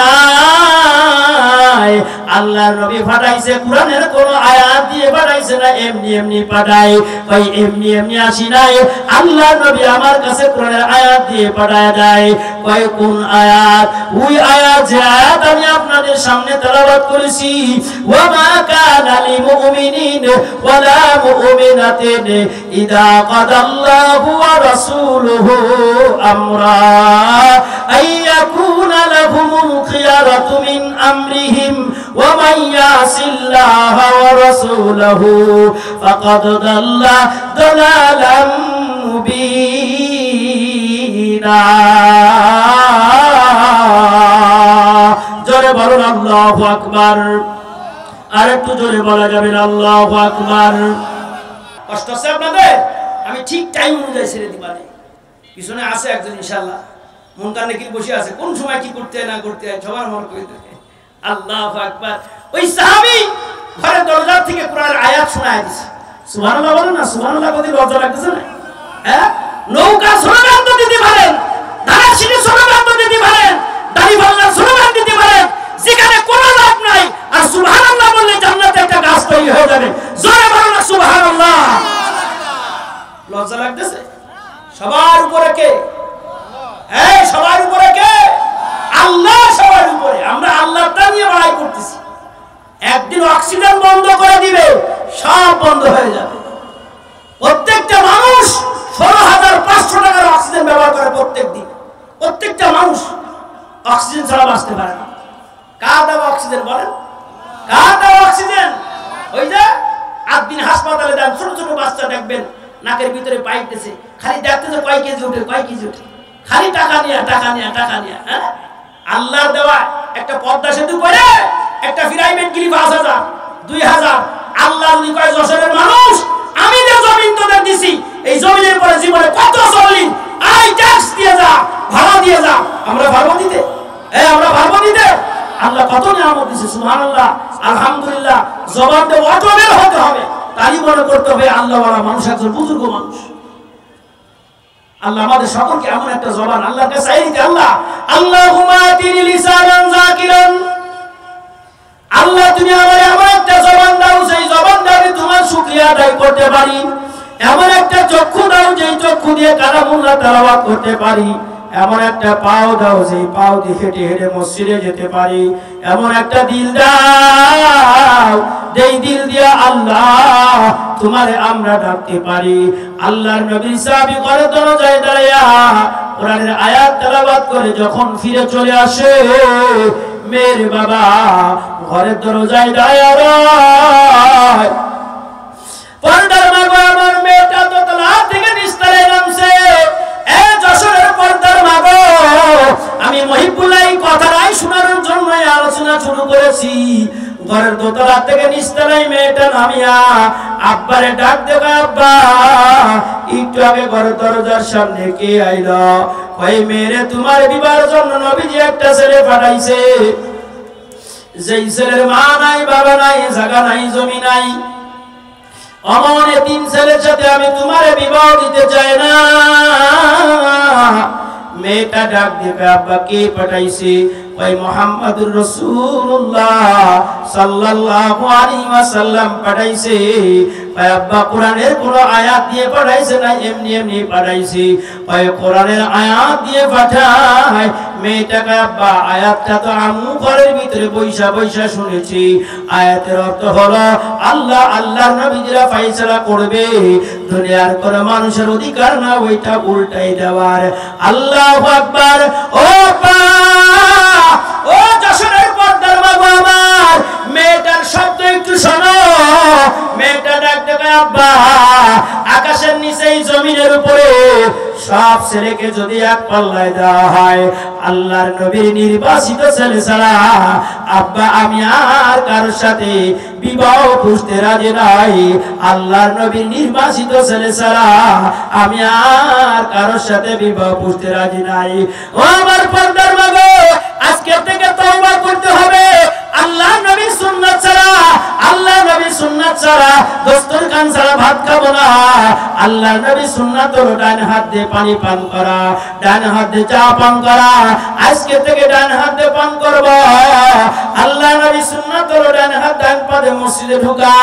আয়। আল্লাহর নবী পাঠাইছে, কোরআনের কোন আয়াত দিয়ে পাঠাইছে না, এমনি এমনি পাঠায়। কই এমনি এমনি আসি নাই, আল্লাহর নবী আমার কাছে কোরআনের আয়াত দিয়ে পাঠায় দেয়। কয় কোন আয়াত? ওই আয়াত যে আয়াত আমি আপনাদের সামনে তেলাওয়াত করেছি, ওয়া মা কানা লিল মুমিনিন ওয়ালা মুমিনাতিন ইযা কাদাল্লাহু ওয়া রাসূলুহু আমরা আইয়াকুনা লাহুমুল খিয়ারাতু মিন আমরিহিম ওয়া মান ইয়াসিল্লাহা ওয়া রাসূলুহু ফাকাদ দাল্লা দালালাম মুবিনা। জোরে বলুন আল্লাহু আকবার। আর একটু জোরে বলা যাবে না, আল্লাহু আকবার। কষ্ট আছে আপনাদের? আমি ঠিক টাইম অনুযায়ী ছেড়ে দিবানে, পিছনে আছে একজন ইনশাআল্লাহ মুনকার নেকির বসে আছে, কোন সময় কি করতে না করতে সবার মনে করে দেবে। আল্লাহু আকবার। ওই সাহাবী ঘরের দরজা থেকে কোরআনের আয়াত শোনায় দিছে। সুবহানাল্লাহ বলেন না, সুবহানাল্লাহ কত লজ্জা লাগতেছে না? হ্যাঁ, নৌকা স্লোগান তো দিতে পারেন, ধারাশিনী স্লোগান তো দিতে পারেন, দাড়িপাল্লার স্লোগান দিতে পারেন, যেখানে কোনো লাভ নাই, আর সুবহানাল্লাহ বললে জান্নাতে একটা গাছ তৈরি হয়ে যাবে। জোরে বলুন না সুবহানাল্লাহ। লজ্জা লাগতেছে? সবার উপরে কে? এই সবার উপরে কে? আল্লাহ সবার উপরে। আমরা আল্লাহটা নিয়ে লড়াই করতেছি। একদিন অক্সিজেন বন্ধ করে দিবে, সব বন্ধ হয়ে যাবে। প্রত্যেকটা মানুষ 16,500 টাকার অক্সিজেন ব্যবহার করে প্রত্যেক দিন। প্রত্যেকটা মানুষ অক্সিজেন ছাড়া বাঁচতে পারে না। কার দেওয়া অক্সিজেন বলেন? কার দেওয়া অক্সিজেন? ওই যে একদিন হাসপাতালে দেন, ছোট ছোট বাচ্চা দেখবেন নাকের ভিতরে পাইপ দিয়েছে, খালি দেখতেছে কয় কেজি উঠে, কয় কেজি উঠে, খালি টাকা নিয়ে টাকা নিয়ে টাকা নিয়ে। হ্যাঁ, আল্লাহর দেওয়া একটা পদ্মা সেতু করে একটা প্রাইভেট গিলি 5,000 2,000। আল্লাহ যদি কয় যশোরের মানুষ আমি যে জমিন তোদের দিছি, এই জমিনের পরে জীবনে কত চললি, আই ট্যাক্স দিয়ে যা, ভাড়া দিয়ে যা। আমরা ভাড়া দিতে? আমরা ভাড়া দিতে? আল্লাহ কত নিয়ামত দিছে। সুবহানাল্লাহ, আলহামদুলিল্লাহ। জবান দিয়ে অটল হতে হবে, তারই মনে করতে হবে আল্লাহওয়ালা মানুষ একজন বুজুর্গ মানুষ। আল্লাহ আমাদের সকলকে এমন একটা জবান আল্লাহর কাছে চাইতে, আল্লাহ আল্লাহুম্মা আতিনি লিসানান যাকিরান, আল্লাহ তুমি আমারে এমন একটা জবান দাও, সেই জবান দিয়ে আমি তোমার শুকরিয়া আদায় করতে পারি। এমন একটা চক্ষু দাও, যেই চক্ষু দিয়ে কালামুল্লাহ তেলাওয়াত করতে পারি। এমন একটা পাও দাও, যেই পাও দিয়ে হেঁটে হেঁটে মসজিদে যেতে পারি। এমন একটা দিল দাও, যেই দিল দিয়ে আল্লাহ তোমারে আমরা ডাকতে পারি। আল্লাহর নবী সাহাবী ঘরে দরজায় দাঁড়ায়া কোরআনের আয়াত তেলাওয়াত করে যখন ফিরে চলে আসে, মেয়ের বাবা ঘরের দরজায় দাঁড়ায়, পর্দার মা গো, আমার মেয়েটা তো তলা থেকে নিস্তারে নামছে। এ যশোরের পর্দার মা গো, আমি মহিবুল্লাহ এই কথাটাই শোনানোর জন্য আলোচনা শুরু করেছি। ঘরের দোতলা থেকে নিস্তারাই মেয়েটা নামিয়া আব্বারে ডাক দেবে, আব্বা একটু আগে ঘরের দরজার সামনে কে আইল? ওই মেয়েরে তোমার বিবাহের জন্য নবীজি একটা ছেলে পাঠাইছে, যেই ছেলের মা নাই, বাবা নাই, জায়গা নাই, জমি নাই। অমন এতিম ছেলের সাথে আমি তোমারে বিবাহ দিতে চাই না। মেয়েটা ডাক দিবে, আব্বা কে পাঠাইছে? ওই মুহাম্মাদুর রাসূলুল্লাহ সাল্লাল্লাহু আলাইহি ওয়াসাল্লাম পাঠাইছে। ওই আব্বা কোরআনের কোন আয়াত দিয়ে পাঠাইছে না এমনি এমনি পাঠাইছে? ওই কোরআনের আয়াত দিয়ে পাঠায়। মেয়েটাকে আব্বা আয়াতটা তো আমু ঘরের ভিতরে বৈশা বৈশা শুনেছি। আয়াতের অর্থ হলো আল্লাহ আল্লাহর নবীরা ফয়সালা করবে, দুনিয়ার কোন মানুষের অধিকার না ওইটা উল্টাই দেওয়ার। আল্লাহু আকবার। ও আব্বা, ও যশোরের পর্দার মা গো, আমার মেয়েটার শব্দ একটু শোনো। মেয়েটা ডাক দেবে, আব্বা আকাশের নিচে জমিনের উপরে সব ছেলেকে যদি এক পাল্লায় দেওয়া হয়, আল্লাহর নবীর নির্বাচিত ছেলে ছাড়া আব্বা আমি আর কারোর সাথে বিবাহ পুষতে রাজি নাই। আল্লাহর নবীর নির্বাচিত ছেলে ছাড়া আমি আর কারোর সাথে বিবাহ পুষতে রাজি নাই। ও আমার পর্দার মা গো, আজকে থেকে তওবা করতে হবে। আল্লাহ নবীর সুন্নাত ছাড়া, আল্লাহ নবীর সুন্নাত ছাড়া দস্তরখান ছাড়া ভাত খাবো না। আল্লাহ নবীর সুন্নাত হলো ডান হাত দিয়ে পানি পান করা, ডান হাত দিয়ে চা পান করা। আজকে থেকে ডান হাত দিয়ে পান করব। আল্লাহ নবীর সুন্নাত হলো ডান হাত ডান পাদে মসজিদে ঢোকা।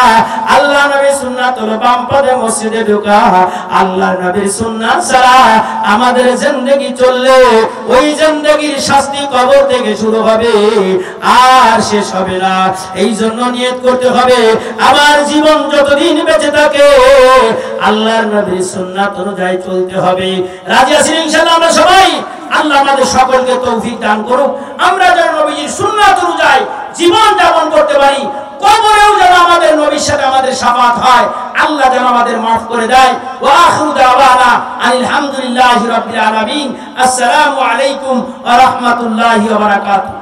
আল্লাহ নবীর সুন্নাত হলো বাম পাদে মসজিদে ঢোকা। আল্লাহ নবীর সুন্নাত ছাড়া আমাদের জিন্দেগি চললে ওই জিন্দেগির শাস্তি কবর থেকে শুরু হবে, আর শেষ হবে না। এই জন্য নিয়ত করতে হবে আমার জীবন যতদিন বেঁচে থাকে আল্লাহর নবীর সুন্নাত অনুযায়ী চলতে হবে। রাজি আছেন ইনশাআল্লাহ? আমরা সবাই, আল্লাহ আমাদের সকলকে তৌফিক দান করুক, আমরা যেন নবীর সুন্নাত অনুযায়ী জীবন যাপন করতে পারি। কবরেও যেন আমাদের নবীর সাথে আমাদের শাফাআত হয়, আল্লাহ যেন আমাদের মাফ করে দেয়। ওয়া আখিরু দাওয়ানা আলহামদুলিল্লাহি রাব্বিল আলামিন। আসসালামু আলাইকুম ওয়া রাহমাতুল্লাহি ওয়া বারাকাতুহু।